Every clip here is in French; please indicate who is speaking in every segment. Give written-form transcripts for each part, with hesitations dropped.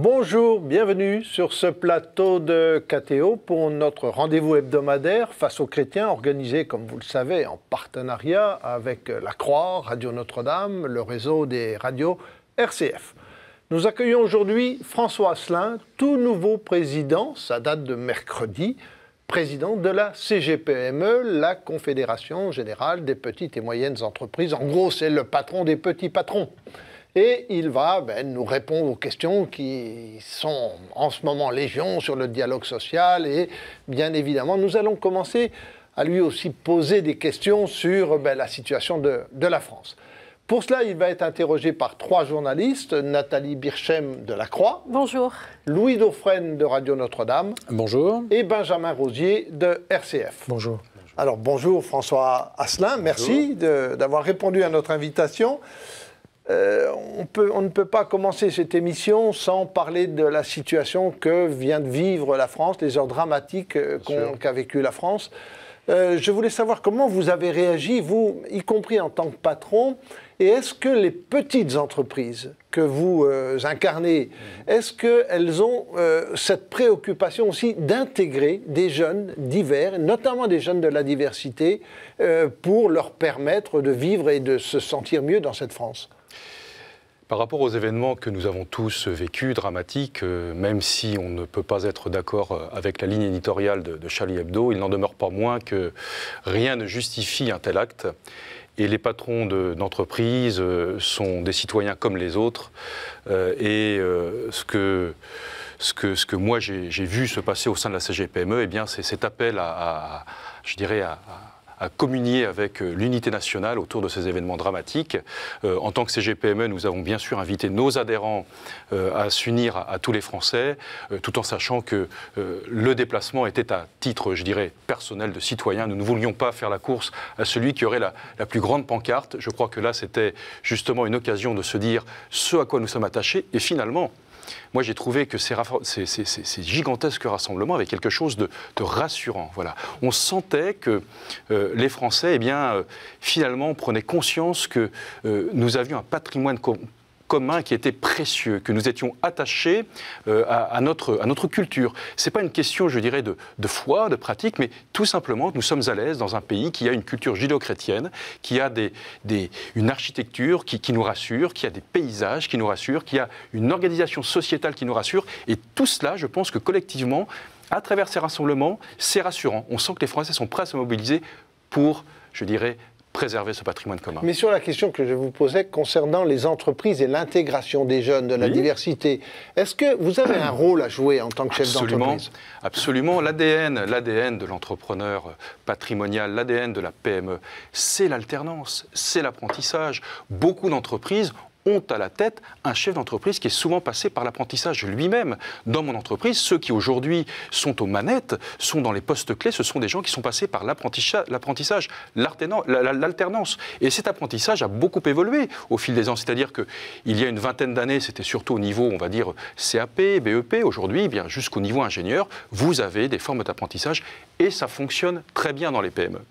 Speaker 1: Bonjour, bienvenue sur ce plateau de KTO pour notre rendez-vous hebdomadaire face aux chrétiens organisé, comme vous le savez, en partenariat avec La Croix, Radio Notre-Dame, le réseau des radios RCF. Nous accueillons aujourd'hui François Asselin, tout nouveau président, ça date de mercredi, président de la CGPME, la Confédération Générale des Petites et Moyennes Entreprises. En gros, c'est le patron des petits patrons. Et il va nous répondre aux questions qui sont en ce moment légion sur le dialogue social. Et bien évidemment, nous allons commencer à lui aussi poser des questions sur la situation de la France. Pour cela, il va être interrogé par 3 journalistes. Nathalie Birchem de La Croix. Bonjour. Louis Dauphren de Radio Notre-Dame. Bonjour. Et Benjamin Rosier de RCF.
Speaker 2: Bonjour.
Speaker 1: Alors bonjour François Asselin, merci d'avoir répondu à notre invitation. On ne peut pas commencer cette émission sans parler de la situation que vient de vivre la France, les heures dramatiques qu'a vécu la France. Je voulais savoir comment vous avez réagi, vous, y compris en tant que patron, et est-ce que les petites entreprises que vous incarnez, est-ce qu'elles ont cette préoccupation aussi d'intégrer des jeunes divers, notamment des jeunes de la diversité, pour leur permettre de vivre et de se sentir mieux dans cette France ?
Speaker 2: Par rapport aux événements que nous avons tous vécus, dramatiques, même si on ne peut pas être d'accord avec la ligne éditoriale de Charlie Hebdo, il n'en demeure pas moins que rien ne justifie un tel acte. Et les patrons d'entreprise sont des citoyens comme les autres. Ce que moi j'ai vu se passer au sein de la CGPME, eh bien, c'est cet appel à communier avec l'unité nationale autour de ces événements dramatiques. En tant que CGPME, nous avons bien sûr invité nos adhérents à s'unir à tous les Français, tout en sachant que le déplacement était à titre, personnel de citoyen. Nous ne voulions pas faire la course à celui qui aurait la plus grande pancarte. Je crois que là, c'était justement une occasion de se dire ce à quoi nous sommes attachés. Et finalement, moi, j'ai trouvé que ces gigantesques rassemblements avaient quelque chose de rassurant. Voilà. On sentait que les Français, finalement, prenaient conscience que nous avions un patrimoine commun qui était précieux, que nous étions attachés à notre culture. Ce n'est pas une question, de foi, de pratique, mais tout simplement que nous sommes à l'aise dans un pays qui a une culture judéo-chrétienne, qui a une architecture qui nous rassure, qui a des paysages qui nous rassurent, qui a une organisation sociétale qui nous rassure. Et tout cela, je pense que collectivement, à travers ces rassemblements, c'est rassurant. On sent que les Français sont prêts à se mobiliser pour, préserver ce patrimoine commun.
Speaker 1: Mais sur la question que je vous posais concernant les entreprises et l'intégration des jeunes, de la diversité, est-ce que vous avez un rôle à jouer en tant que chef d'entreprise ?
Speaker 2: Absolument. L'ADN de l'entrepreneur patrimonial, l'ADN de la PME, c'est l'alternance, c'est l'apprentissage. Beaucoup d'entreprises ont à la tête un chef d'entreprise qui est souvent passé par l'apprentissage lui-même. Dans mon entreprise, ceux qui aujourd'hui sont aux manettes, sont dans les postes clés, ce sont des gens qui sont passés par l'apprentissage, l'alternance. Et cet apprentissage a beaucoup évolué au fil des ans. C'est-à-dire qu'il y a une vingtaine d'années, c'était surtout au niveau, on va dire, CAP, BEP. Aujourd'hui, jusqu'au niveau ingénieur, vous avez des formes d'apprentissage et ça fonctionne très bien dans les PME.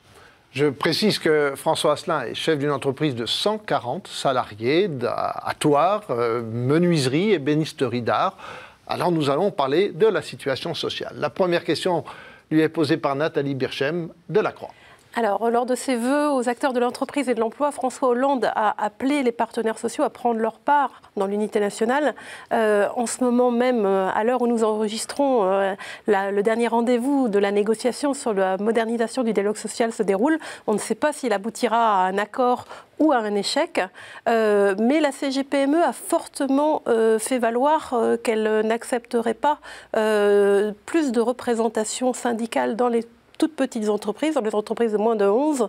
Speaker 1: Je précise que François Asselin est chef d'une entreprise de 140 salariés à Thouars, menuiserie et bénisterie d'art. Alors nous allons parler de la situation sociale. La première question lui est posée par Nathalie Birchem de La Croix.
Speaker 3: Alors, lors de ses vœux aux acteurs de l'entreprise et de l'emploi, François Hollande a appelé les partenaires sociaux à prendre leur part dans l'unité nationale. En ce moment même, à l'heure où nous enregistrons, le dernier rendez-vous de la négociation sur la modernisation du dialogue social se déroule. On ne sait pas s'il aboutira à un accord ou à un échec, mais la CGPME a fortement fait valoir qu'elle n'accepterait pas plus de représentation syndicale dans les toutes petites entreprises, dans les entreprises de moins de 11.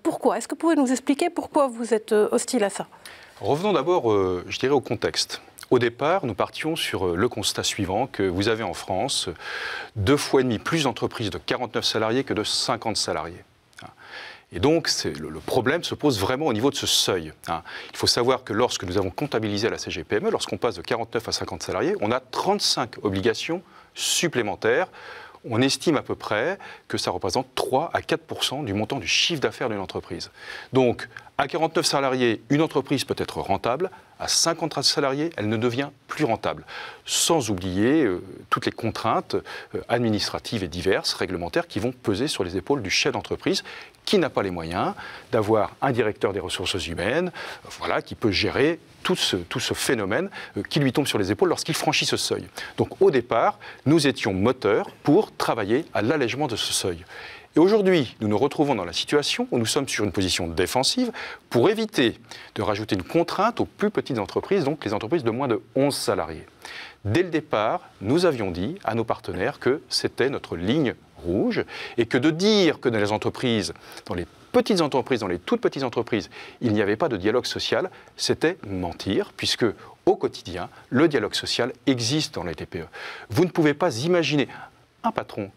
Speaker 3: Pourquoi ? Est-ce que vous pouvez nous expliquer pourquoi vous êtes hostile à ça ?
Speaker 2: Revenons d'abord, au contexte. Au départ, nous partions sur le constat suivant, que vous avez en France 2,5 fois plus d'entreprises de 49 salariés que de 50 salariés. Et donc, le problème se pose vraiment au niveau de ce seuil. Il faut savoir que lorsque nous avons comptabilisé à la CGPME, lorsqu'on passe de 49 à 50 salariés, on a 35 obligations supplémentaires. On estime à peu près que ça représente 3 à 4% du montant du chiffre d'affaires d'une entreprise. Donc, à 49 salariés, une entreprise peut être rentable. à 50 salariés, elle ne devient plus rentable. Sans oublier toutes les contraintes administratives et diverses, réglementaires, qui vont peser sur les épaules du chef d'entreprise qui n'a pas les moyens d'avoir un directeur des ressources humaines, voilà, qui peut gérer tout ce phénomène qui lui tombe sur les épaules lorsqu'il franchit ce seuil. Donc au départ, nous étions moteurs pour travailler à l'allègement de ce seuil. Et aujourd'hui, nous nous retrouvons dans la situation où nous sommes sur une position défensive pour éviter de rajouter une contrainte aux plus petites entreprises, donc les entreprises de moins de 11 salariés. Dès le départ, nous avions dit à nos partenaires que c'était notre ligne rouge et que de dire que dans les entreprises, dans les petites entreprises, dans les toutes petites entreprises, il n'y avait pas de dialogue social, c'était mentir, puisque au quotidien, le dialogue social existe dans les TPE. Vous ne pouvez pas imaginer un patron,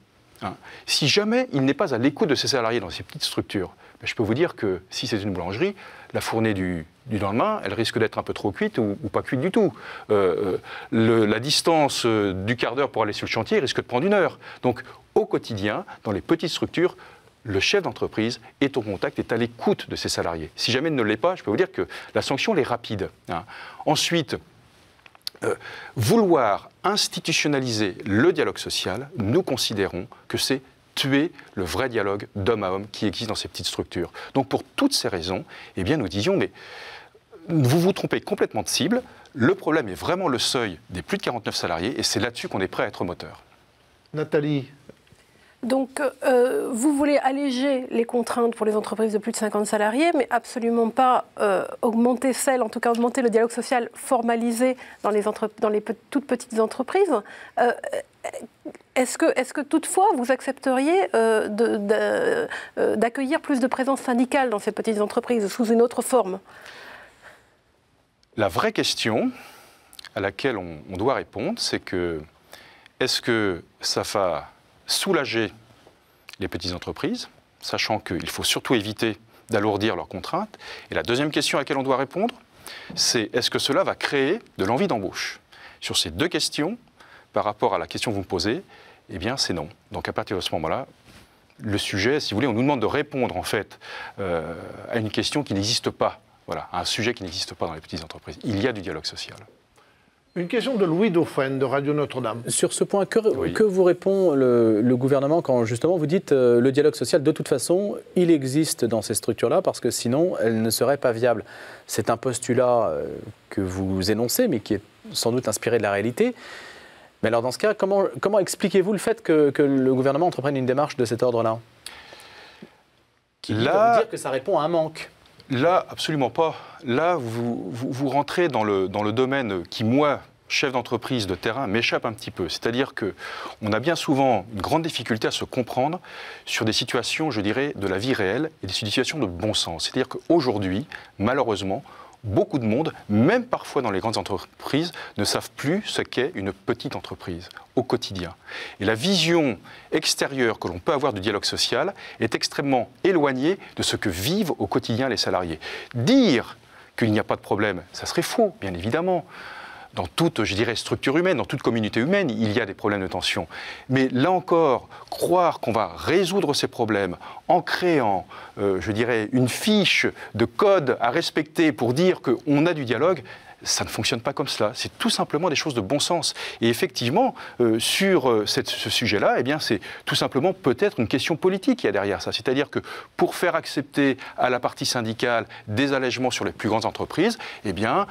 Speaker 2: si jamais il n'est pas à l'écoute de ses salariés dans ces petites structures, je peux vous dire que si c'est une boulangerie, la fournée du lendemain, elle risque d'être un peu trop cuite ou pas cuite du tout. La distance du quart d'heure pour aller sur le chantier risque de prendre 1 heure. Donc au quotidien, dans les petites structures, le chef d'entreprise est au contact, est à l'écoute de ses salariés. Si jamais il ne l'est pas, je peux vous dire que la sanction elle est rapide. Ensuite, vouloir institutionnaliser le dialogue social, nous considérons que c'est tuer le vrai dialogue d'homme à homme qui existe dans ces petites structures. Donc pour toutes ces raisons, eh bien nous disions, mais vous vous trompez complètement de cible, le problème est vraiment le seuil des plus de 49 salariés et c'est là-dessus qu'on est prêt à être moteur.
Speaker 1: Nathalie.
Speaker 3: Donc, vous voulez alléger les contraintes pour les entreprises de plus de 50 salariés, mais absolument pas augmenter le dialogue social formalisé dans les toutes petites entreprises. Est-ce que toutefois, vous accepteriez d'accueillir plus de présence syndicale dans ces petites entreprises, sous une autre forme?
Speaker 2: La vraie question à laquelle on doit répondre, c'est que est-ce que ça va soulager les petites entreprises, sachant qu'il faut surtout éviter d'alourdir leurs contraintes. Et la deuxième question à laquelle on doit répondre, c'est est-ce que cela va créer de l'envie d'embauche? Sur ces deux questions, par rapport à la question que vous me posez, eh bien c'est non. Donc à partir de ce moment-là, le sujet, si vous voulez, on nous demande de répondre en fait à une question qui n'existe pas, voilà, à un sujet qui n'existe pas dans les petites entreprises. Il y a du dialogue social.
Speaker 1: Une question de Louis Dauphin de Radio Notre-Dame.
Speaker 4: Sur ce point, que vous répond le gouvernement quand justement vous dites le dialogue social, de toute façon, il existe dans ces structures-là parce que sinon, elles ne seraient pas viables. C'est un postulat que vous énoncez, mais qui est sans doute inspiré de la réalité. Mais alors dans ce cas, comment expliquez-vous le fait que le gouvernement entreprenne une démarche de cet ordre-là? Qui veut dire que ça répond à un manque.
Speaker 2: Là, absolument pas. Là, vous rentrez dans le domaine qui, moi, chef d'entreprise de terrain, m'échappe un petit peu. C'est-à-dire qu'on a bien souvent une grande difficulté à se comprendre sur des situations, je dirais, de la vie réelle et des situations de bon sens. C'est-à-dire qu'aujourd'hui, malheureusement, beaucoup de monde, même parfois dans les grandes entreprises, ne savent plus ce qu'est une petite entreprise au quotidien. Et la vision extérieure que l'on peut avoir du dialogue social est extrêmement éloignée de ce que vivent au quotidien les salariés. Dire qu'il n'y a pas de problème, ça serait faux, bien évidemment. Dans toute, je dirais, structure humaine, dans toute communauté humaine, il y a des problèmes de tension. Mais là encore, croire qu'on va résoudre ces problèmes en créant, je dirais, une fiche de code à respecter pour dire qu'on a du dialogue, ça ne fonctionne pas comme cela. C'est tout simplement des choses de bon sens. Et effectivement, sur ce sujet-là, eh bien, c'est tout simplement peut-être une question politique qu'il y a derrière ça. C'est-à-dire que pour faire accepter à la partie syndicale des allègements sur les plus grandes entreprises, eh bien,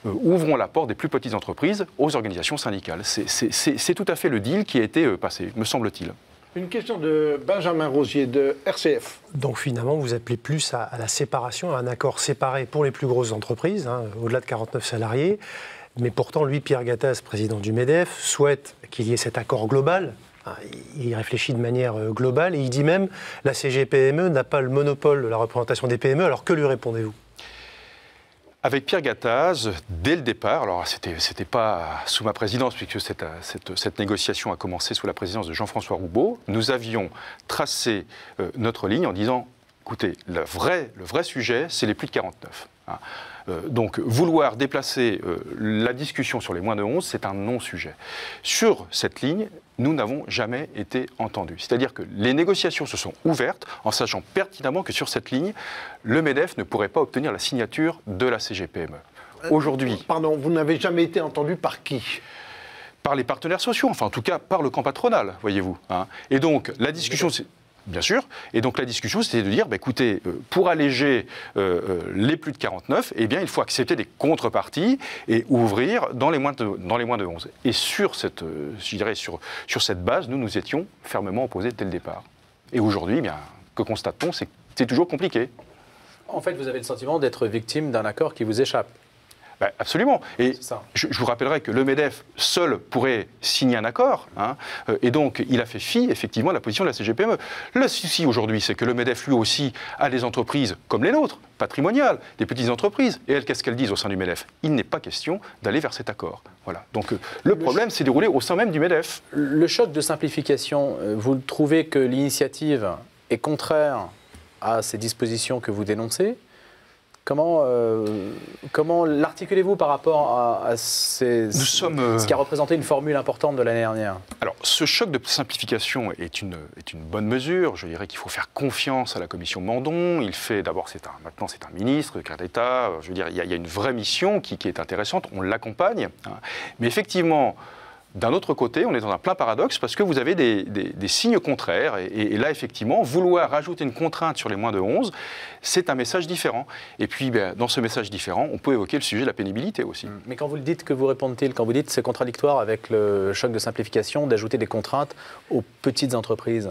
Speaker 2: ouvrons la porte des plus petites entreprises aux organisations syndicales. C'est tout à fait le deal qui a été passé, me semble-t-il.
Speaker 1: Une question de Benjamin Rosier de RCF.
Speaker 5: Donc finalement, vous appelez plus à la séparation, à un accord séparé pour les plus grosses entreprises, au-delà de 49 salariés. Mais pourtant, lui, Pierre Gattaz, président du MEDEF, souhaite qu'il y ait cet accord global. Il réfléchit de manière globale et il dit même la CGPME n'a pas le monopole de la représentation des PME. Alors que lui répondez-vous ?
Speaker 2: Avec Pierre Gattaz, dès le départ, alors c'était pas sous ma présidence, puisque cette négociation a commencé sous la présidence de Jean-François Roubaud, nous avions tracé notre ligne en disant, écoutez, le vrai sujet, c'est les plus de 49. Donc vouloir déplacer la discussion sur les moins de 11, c'est un non-sujet. Sur cette ligne, nous n'avons jamais été entendus. C'est-à-dire que les négociations se sont ouvertes en sachant pertinemment que sur cette ligne, le MEDEF ne pourrait pas obtenir la signature de la CGPME. Aujourd'hui.
Speaker 1: Pardon, vous n'avez jamais été entendu par qui ?
Speaker 2: Par les partenaires sociaux, enfin en tout cas par le camp patronal, voyez-vous. Hein. Et donc la discussion, bien sûr, et donc la discussion c'était de dire, bah, écoutez, pour alléger les plus de 49, eh bien il faut accepter des contreparties et ouvrir dans les moins de 11. Et sur cette, je dirais, sur cette base, nous étions fermement opposés dès le départ. Et aujourd'hui, eh bien, que constate-t-on ? C'est toujours compliqué.
Speaker 4: En fait, vous avez le sentiment d'être victime d'un accord qui vous échappe.
Speaker 2: Ben absolument. Et je vous rappellerai que le MEDEF seul pourrait signer un accord. Hein, et donc, il a fait fi, effectivement, de la position de la CGPME. Le souci aujourd'hui, c'est que le MEDEF, lui aussi, a des entreprises comme les nôtres, patrimoniales, des petites entreprises. Et elles, qu'est-ce qu'elles disent au sein du MEDEF ? Il n'est pas question d'aller vers cet accord. Voilà. Donc, le problème s'est déroulé au sein même du MEDEF.
Speaker 4: Le choc de simplification, vous trouvez que l'initiative est contraire à ces dispositions que vous dénoncez ? Comment l'articulez-vous par rapport à ce qui a représenté une formule importante de l'année dernière ?
Speaker 2: Alors, ce choc de simplification est une bonne mesure. Je dirais qu'il faut faire confiance à la commission Mandon. Maintenant, c'est un ministre, secrétaire d'État. Je veux dire, il y a une vraie mission qui est intéressante. On l'accompagne. Hein. Mais effectivement, d'un autre côté, on est dans un plein paradoxe parce que vous avez des signes contraires. Et là, effectivement, vouloir rajouter une contrainte sur les moins de 11, c'est un message différent. Et puis, dans ce message différent, on peut évoquer le sujet de la pénibilité aussi.
Speaker 4: Mais quand vous le dites, que vous répondez-t-il ? Quand vous dites que c'est contradictoire avec le choc de simplification d'ajouter des contraintes aux petites entreprises ?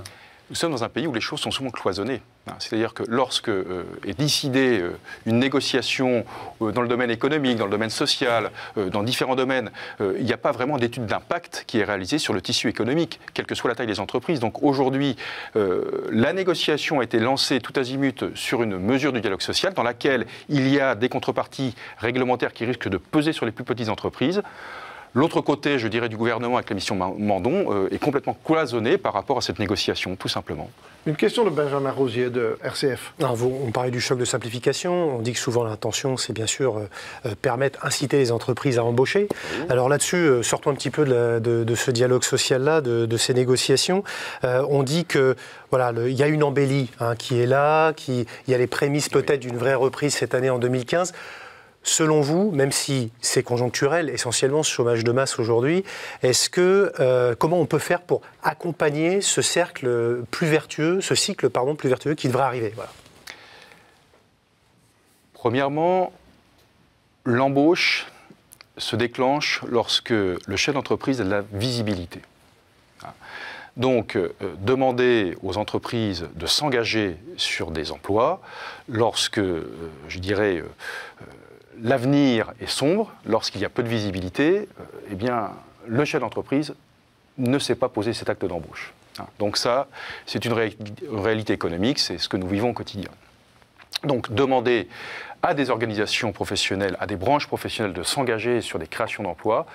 Speaker 2: Nous sommes dans un pays où les choses sont souvent cloisonnées. C'est-à-dire que lorsque est décidée une négociation dans le domaine économique, dans le domaine social, dans différents domaines, il n'y a pas vraiment d'étude d'impact qui est réalisée sur le tissu économique, quelle que soit la taille des entreprises. Donc aujourd'hui, la négociation a été lancée tout azimut sur une mesure du dialogue social dans laquelle il y a des contreparties réglementaires qui risquent de peser sur les plus petites entreprises. L'autre côté, je dirais, du gouvernement avec la mission Mandon est complètement cloisonné par rapport à cette négociation, tout simplement.
Speaker 1: Une question de Benjamin Rosier de RCF.
Speaker 5: Alors, on parlait du choc de simplification. On dit que souvent l'intention, c'est bien sûr inciter les entreprises à embaucher. Oui. Alors là-dessus, sortons un petit peu de ce dialogue social-là, de ces négociations. On dit que voilà, il y a une embellie qui est là, il y a les prémices peut-être d'une vraie reprise cette année en 2015. Selon vous, même si c'est conjoncturel, essentiellement ce chômage de masse aujourd'hui, comment on peut faire pour accompagner ce cercle plus vertueux, ce cycle plus vertueux qui devrait arriver ? Voilà.
Speaker 2: Premièrement, l'embauche se déclenche lorsque le chef d'entreprise a de la visibilité. Donc, demander aux entreprises de s'engager sur des emplois lorsque, je dirais, l'avenir est sombre, lorsqu'il y a peu de visibilité, eh bien, le chef d'entreprise ne sait pas poser cet acte d'embauche. Donc ça, c'est une réalité économique, c'est ce que nous vivons au quotidien. Donc demander à des organisations professionnelles, à des branches professionnelles de s'engager sur des créations d'emplois,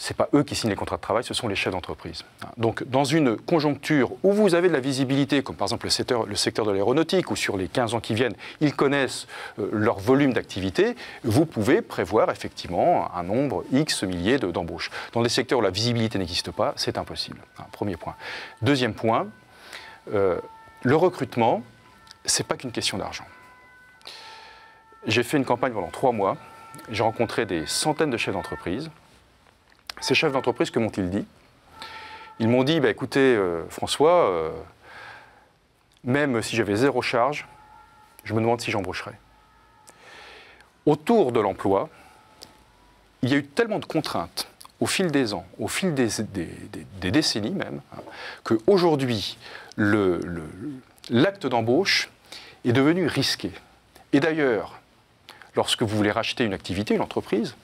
Speaker 2: ce n'est pas eux qui signent les contrats de travail, ce sont les chefs d'entreprise. Donc, dans une conjoncture où vous avez de la visibilité, comme par exemple le secteur de l'aéronautique, où sur les 15 ans qui viennent, ils connaissent leur volume d'activité, vous pouvez prévoir effectivement un nombre X milliers d'embauches. Dans des secteurs où la visibilité n'existe pas, c'est impossible. Premier point. Deuxième point, le recrutement, ce n'est pas qu'une question d'argent. J'ai fait une campagne pendant 3 mois, j'ai rencontré des centaines de chefs d'entreprise. Ces chefs d'entreprise, que m'ont-ils dit ? Ils m'ont dit, écoutez, François, même si j'avais 0 charge, je me demande si j'embaucherais. Autour de l'emploi, il y a eu tellement de contraintes au fil des ans, au fil des décennies même, qu'aujourd'hui, l'acte d'embauche est devenu risqué. Et d'ailleurs, lorsque vous voulez racheter une activité, une entreprise,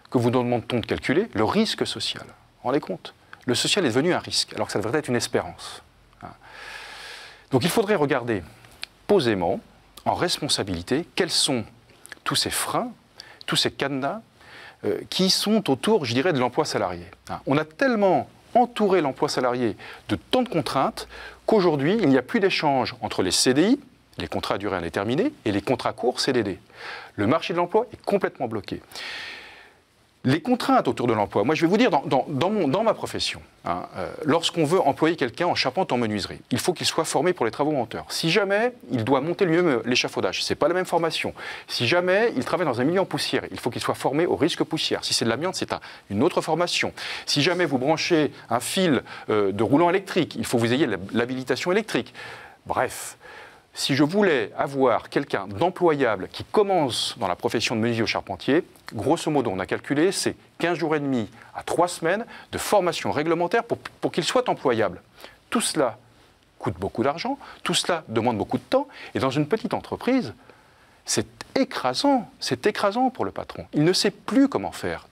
Speaker 2: que vous demande-t-on de calculer le risque social. Vous vous rendez compte ? Le social est devenu un risque, alors que ça devrait être une espérance. Donc il faudrait regarder posément, en responsabilité, quels sont tous ces freins, tous ces cadenas qui sont autour, je dirais, de l'emploi salarié. On a tellement entouré l'emploi salarié de tant de contraintes qu'aujourd'hui, il n'y a plus d'échange entre les CDI, les contrats à durée indéterminée, et les contrats courts CDD. Le marché de l'emploi est complètement bloqué. Les contraintes autour de l'emploi, moi je vais vous dire, dans ma profession, hein, lorsqu'on veut employer quelqu'un en charpente, en menuiserie, il faut qu'il soit formé pour les travaux monteurs. Si jamais il doit monter lui-même l'échafaudage, ce n'est pas la même formation. Si jamais il travaille dans un milieu en poussière, il faut qu'il soit formé au risque poussière. Si c'est de l'amiante, c'est une autre formation. Si jamais vous branchez un fil de roulant électrique, il faut que vous ayez l'habilitation électrique. Bref. Si je voulais avoir quelqu'un d'employable qui commence dans la profession de menuisier ou charpentier, grosso modo, on a calculé, c'est 15 jours et demi à 3 semaines de formation réglementaire pour qu'il soit employable. Tout cela coûte beaucoup d'argent, tout cela demande beaucoup de temps, et dans une petite entreprise, c'est écrasant pour le patron. Il ne sait plus comment faire.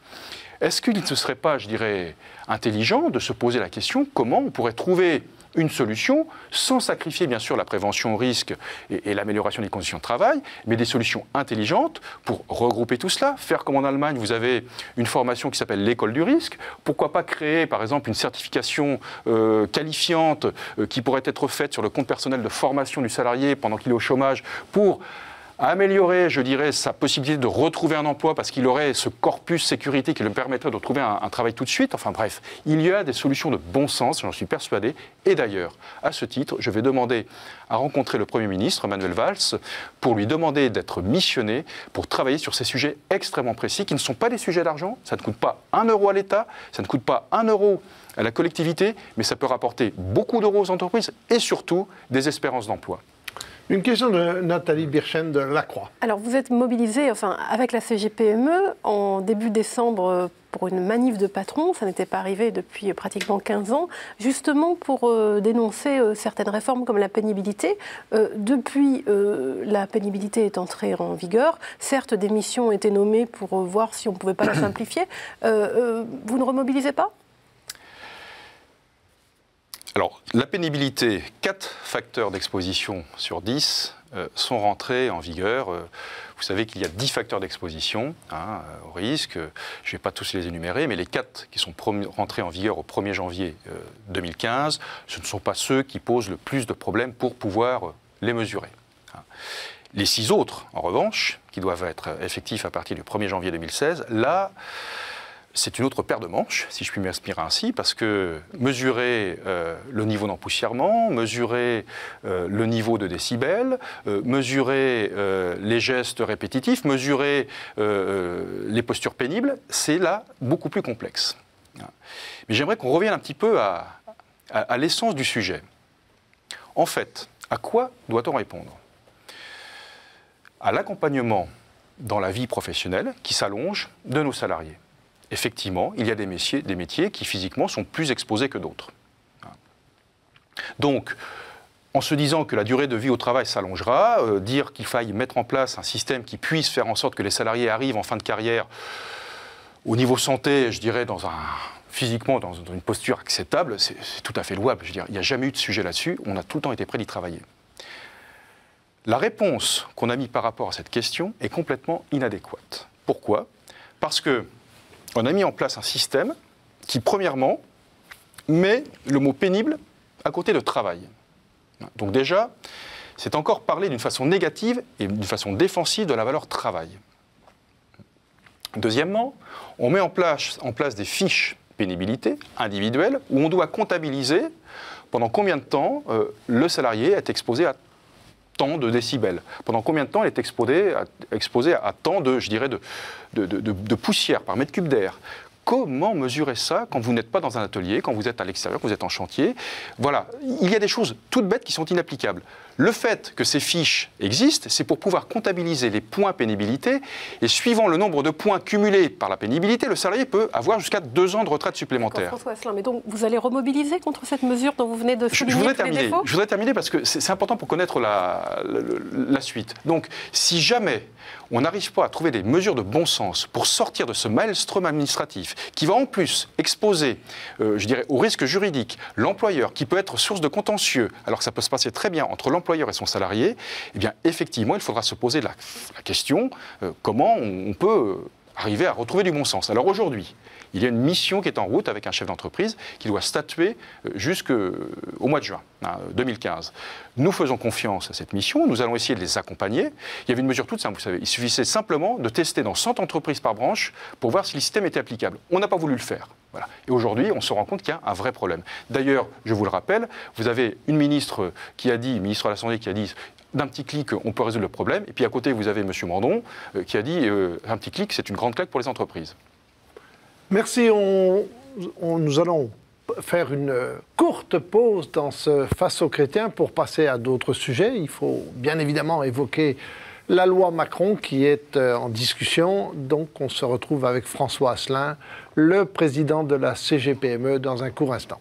Speaker 2: Est-ce qu'il ne serait pas, je dirais, intelligent de se poser la question comment on pourrait trouver une solution, sans sacrifier bien sûr la prévention au risque et l'amélioration des conditions de travail, mais des solutions intelligentes pour regrouper tout cela, faire comme en Allemagne, vous avez une formation qui s'appelle l'école du risque, pourquoi pas créer par exemple une certification qualifiante qui pourrait être faite sur le compte personnel de formation du salarié pendant qu'il est au chômage pour améliorer, je dirais, sa possibilité de retrouver un emploi parce qu'il aurait ce corpus sécurité qui lui permettrait de retrouver un travail tout de suite. Enfin bref, il y a des solutions de bon sens, j'en suis persuadé. Et d'ailleurs, à ce titre, je vais demander à rencontrer le Premier ministre, Manuel Valls, pour lui demander d'être missionné pour travailler sur ces sujets extrêmement précis qui ne sont pas des sujets d'argent. Ça ne coûte pas 1 euro à l'État, ça ne coûte pas 1 euro à la collectivité, mais ça peut rapporter beaucoup d'euros aux entreprises et surtout des espérances d'emploi.
Speaker 1: Une question de Nathalie Birchen de La Croix.
Speaker 3: Alors vous êtes mobilisé avec la CGPME en début décembre pour une manif de patrons, ça n'était pas arrivé depuis pratiquement 15 ans, justement pour dénoncer certaines réformes comme la pénibilité. Depuis, la pénibilité est entrée en vigueur. Certes, des missions ont été nommées pour voir si on ne pouvait pas la simplifier. Vous ne remobilisez pas ?
Speaker 2: Alors, la pénibilité, 4 facteurs d'exposition sur 10 sont rentrés en vigueur. Vous savez qu'il y a 10 facteurs d'exposition au risque. Je ne vais pas tous les énumérer, mais les 4 qui sont rentrés en vigueur au 1er janvier 2015, ce ne sont pas ceux qui posent le plus de problèmes pour pouvoir les mesurer. Les 6 autres, en revanche, qui doivent être effectifs à partir du 1er janvier 2016, là, c'est une autre paire de manches, si je puis m'inspirer ainsi, parce que mesurer le niveau d'empoussièrement, mesurer le niveau de décibels, mesurer les gestes répétitifs, mesurer les postures pénibles, c'est là beaucoup plus complexe. Mais j'aimerais qu'on revienne un petit peu à l'essence du sujet. En fait, à quoi doit-on répondre ? À l'accompagnement dans la vie professionnelle qui s'allonge de nos salariés. Effectivement, il y a des métiers qui physiquement sont plus exposés que d'autres. Donc, en se disant que la durée de vie au travail s'allongera, dire qu'il faille mettre en place un système qui puisse faire en sorte que les salariés arrivent en fin de carrière au niveau santé, je dirais, physiquement dans une posture acceptable, c'est tout à fait louable. Je veux dire, il n'y a jamais eu de sujet là-dessus, on a tout le temps été prêt d'y travailler. La réponse qu'on a mise par rapport à cette question est complètement inadéquate. Pourquoi ? Parce qu'on a mis en place un système qui, premièrement, met le mot pénible à côté de travail. Donc déjà, c'est encore parler d'une façon négative et d'une façon défensive de la valeur travail. Deuxièmement, on met en place des fiches pénibilité individuelles où on doit comptabiliser pendant combien de temps le salarié est exposé à tant de décibels, pendant combien de temps il est exposé à tant de, je dirais, de poussière par mètre cube d'air. Comment mesurer ça quand vous n'êtes pas dans un atelier, quand vous êtes à l'extérieur, quand vous êtes en chantier? Voilà, il y a des choses toutes bêtes qui sont inapplicables. Le fait que ces fiches existent, c'est pour pouvoir comptabiliser les points pénibilité, et suivant le nombre de points cumulés par la pénibilité, le salarié peut avoir jusqu'à 2 ans de retraite supplémentaire.
Speaker 3: François Asselin, mais donc vous allez remobiliser contre cette mesure dont vous venez de souligner tous les défauts ?
Speaker 2: Je voudrais terminer parce que c'est important pour connaître la suite. Donc, si jamais on n'arrive pas à trouver des mesures de bon sens pour sortir de ce maelstrom administratif qui va en plus exposer, je dirais, au risque juridique l'employeur qui peut être source de contentieux, alors que ça peut se passer très bien entre l'employeur et son salarié, eh bien effectivement il faudra se poser la question comment on peut arriver à retrouver du bon sens. Alors aujourd'hui, il y a une mission qui est en route avec un chef d'entreprise qui doit statuer jusqu'au mois de juin 2015. Nous faisons confiance à cette mission, nous allons essayer de les accompagner. Il y avait une mesure toute simple, vous savez, il suffisait simplement de tester dans 100 entreprises par branche pour voir si le système était applicable. On n'a pas voulu le faire. Voilà. Et aujourd'hui, on se rend compte qu'il y a un vrai problème. D'ailleurs, je vous le rappelle, vous avez une ministre qui a dit, ministre de la Santé qui a dit d'un petit clic, on peut résoudre le problème. Et puis à côté, vous avez M. Mandon qui a dit un petit clic, c'est une grande claque pour les entreprises.
Speaker 1: Merci. Nous allons faire une courte pause dans ce Face aux chrétiens pour passer à d'autres sujets. Il faut bien évidemment évoquer la loi Macron qui est en discussion. Donc on se retrouve avec François Asselin, le président de la CGPME, dans un court instant.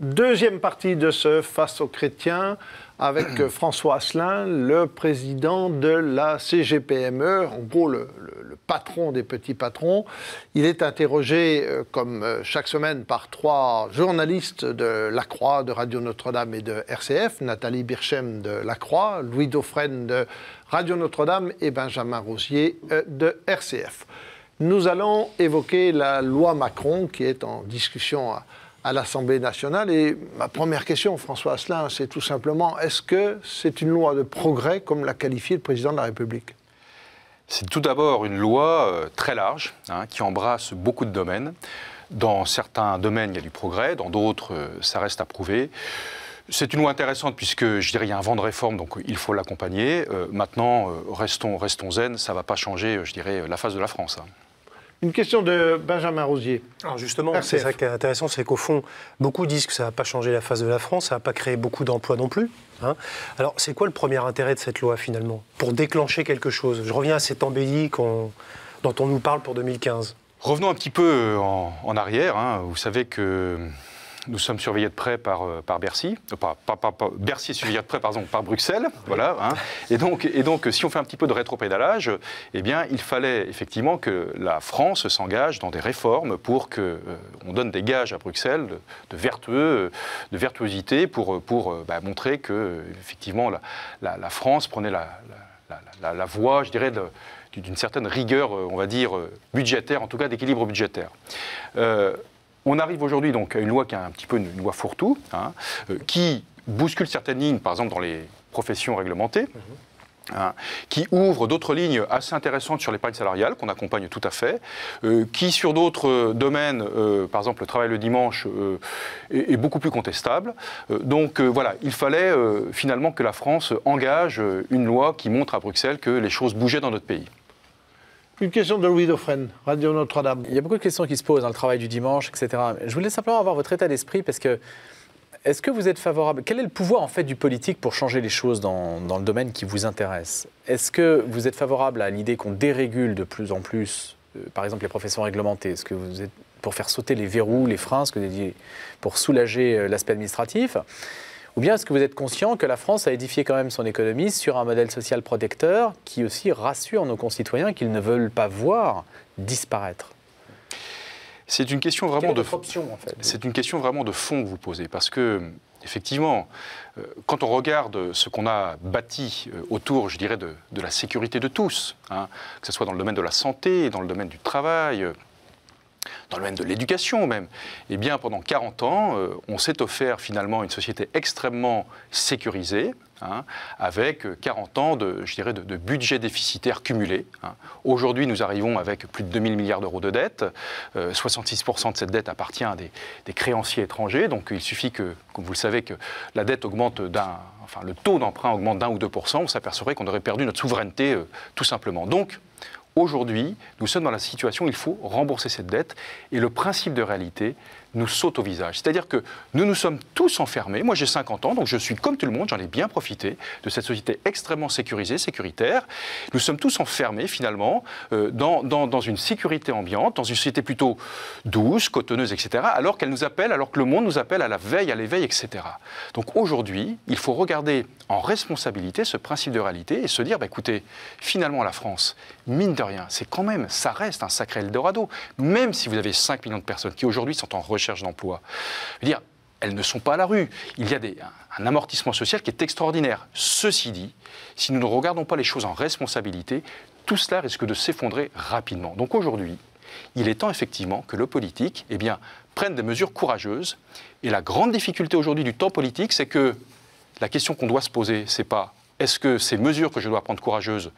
Speaker 1: Deuxième partie de ce Face aux chrétiens avec François Asselin, le président de la CGPME, en gros le patron des petits patrons. Il est interrogé, comme chaque semaine, par 3 journalistes de La Croix, de Radio Notre-Dame et de RCF, Nathalie Birchem de La Croix, Louis Dauphren de Radio Notre-Dame et Benjamin Rosier de RCF. Nous allons évoquer la loi Macron qui est en discussion à l'Assemblée nationale. Et ma première question, François Asselin, c'est tout simplement, est-ce que c'est une loi de progrès, comme l'a qualifié le président de la République ?
Speaker 2: C'est tout d'abord une loi très large, qui embrasse beaucoup de domaines. Dans certains domaines, il y a du progrès, dans d'autres, ça reste à prouver. C'est une loi intéressante puisque, je dirais, il y a un vent de réforme, donc il faut l'accompagner. Maintenant, restons zen, ça ne va pas changer, je dirais, la face de la France.
Speaker 1: Une question de Benjamin Rosier.
Speaker 5: Alors justement, c'est ça qui est intéressant, c'est qu'au fond, beaucoup disent que ça ne va pas changer la face de la France, ça ne va pas créer beaucoup d'emplois non plus. Alors, c'est quoi le premier intérêt de cette loi, finalement, pour déclencher quelque chose? Je reviens à cet embelli dont on nous parle pour 2015.
Speaker 2: Revenons un petit peu en arrière. Vous savez que nous sommes surveillés de près par Bercy. Bercy est surveillé de près, par Bruxelles. Voilà. Et donc, si on fait un petit peu de rétropédalage, eh bien, il fallait effectivement que la France s'engage dans des réformes pour qu'on donne des gages à Bruxelles de vertuosité pour montrer que, effectivement, la France prenait la voie, je dirais, d'une certaine rigueur, on va dire, budgétaire, en tout cas d'équilibre budgétaire. On arrive aujourd'hui donc à une loi qui est un petit peu une loi fourre-tout, qui bouscule certaines lignes, par exemple dans les professions réglementées, qui ouvre d'autres lignes assez intéressantes sur l'épargne salariale, qu'on accompagne tout à fait, qui sur d'autres domaines, par exemple le travail le dimanche, est beaucoup plus contestable. Donc voilà, il fallait finalement que la France engage une loi qui montre à Bruxelles que les choses bougeaient dans notre pays.
Speaker 1: Une question de Louis Dauphren, Radio Notre-Dame.
Speaker 4: Il y a beaucoup de questions qui se posent dans le travail du dimanche, etc. Je voulais simplement avoir votre état d'esprit parce que est-ce que vous êtes favorable? Quel est le pouvoir en fait du politique pour changer les choses dans le domaine qui vous intéresse? Est-ce que vous êtes favorable à l'idée qu'on dérégule de plus en plus, par exemple les professions réglementées? Est-ce que vous êtes pour faire sauter les verrous, les freins, ce que vous avez dit, pour soulager l'aspect administratif? Ou bien est-ce que vous êtes conscient que la France a édifié quand même son économie sur un modèle social protecteur qui aussi rassure nos concitoyens qu'ils ne veulent pas voir disparaître?
Speaker 2: C'est une question vraiment de
Speaker 4: option, en fait.
Speaker 2: C'est une question vraiment de fond que vous posez, parce que effectivement, quand on regarde ce qu'on a bâti autour, je dirais, de la sécurité de tous, que ce soit dans le domaine de la santé, dans le domaine du travail, dans le domaine de l'éducation même, eh bien pendant 40 ans, on s'est offert finalement une société extrêmement sécurisée, avec 40 ans de budget déficitaire cumulé. Aujourd'hui, nous arrivons avec plus de 2000 milliards d'euros de dette. 66% de cette dette appartient à des créanciers étrangers. Donc il suffit que, comme vous le savez, que la dette augmente le taux d'emprunt augmente d'1 ou 2%, on s'apercevrait qu'on aurait perdu notre souveraineté tout simplement. Donc, aujourd'hui, nous sommes dans la situation où il faut rembourser cette dette et le principe de réalité nous saute au visage. C'est-à-dire que nous nous sommes tous enfermés. Moi, j'ai 50 ans, donc je suis comme tout le monde, j'en ai bien profité de cette société extrêmement sécurisée, sécuritaire. Nous sommes tous enfermés, finalement, dans une sécurité ambiante, dans une société plutôt douce, cotonneuse, etc., alors qu'elle nous appelle, alors que le monde nous appelle à la veille, à l'éveil, etc. Donc aujourd'hui, il faut regarder en responsabilité ce principe de réalité et se dire, écoutez, finalement, la France, mine de rien, c'est quand même, ça reste un sacré Eldorado, même si vous avez 5 millions de personnes qui aujourd'hui sont en recherche d'emploi. Je veux dire, elles ne sont pas à la rue. Il y a un amortissement social qui est extraordinaire. Ceci dit, si nous ne regardons pas les choses en responsabilité, tout cela risque de s'effondrer rapidement. Donc aujourd'hui, il est temps effectivement que le politique prenne des mesures courageuses. Et la grande difficulté aujourd'hui du temps politique, c'est que la question qu'on doit se poser, c'est pas est-ce que ces mesures que je dois prendre courageuses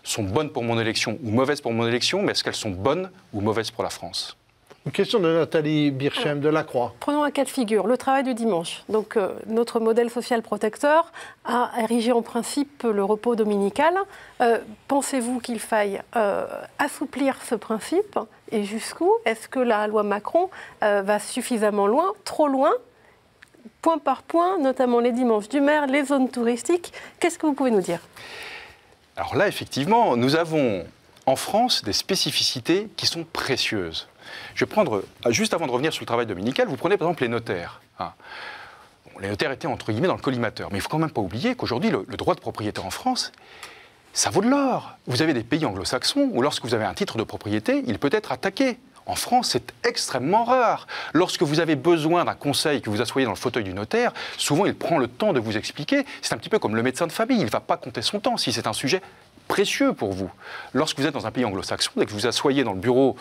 Speaker 2: sont bonnes pour mon élection ou mauvaises pour mon élection, mais est-ce qu'elles sont bonnes ou mauvaises pour la France?
Speaker 1: Une question de Nathalie Birchem de La Croix.
Speaker 3: Prenons un cas de figure, le travail du dimanche. Donc, notre modèle social protecteur a érigé en principe le repos dominical. Pensez-vous qu'il faille assouplir ce principe? Et jusqu'où? Est-ce que la loi Macron va suffisamment loin, trop loin, point par point, notamment les dimanches du maire, les zones touristiques? Qu'est-ce que vous pouvez nous dire?
Speaker 2: Alors là, effectivement, nous avons en France des spécificités qui sont précieuses. Je vais prendre, juste avant de revenir sur le travail dominical, vous prenez par exemple les notaires. Les notaires étaient entre guillemets dans le collimateur, mais il ne faut quand même pas oublier qu'aujourd'hui, le droit de propriété en France, ça vaut de l'or. Vous avez des pays anglo-saxons où lorsque vous avez un titre de propriété, il peut être attaqué. En France, c'est extrêmement rare. Lorsque vous avez besoin d'un conseil, que vous asseyez dans le fauteuil du notaire, souvent il prend le temps de vous expliquer. C'est un petit peu comme le médecin de famille, il ne va pas compter son temps si c'est un sujet précieux pour vous. Lorsque vous êtes dans un pays anglo-saxon, dès que vous asseyez dans le bureau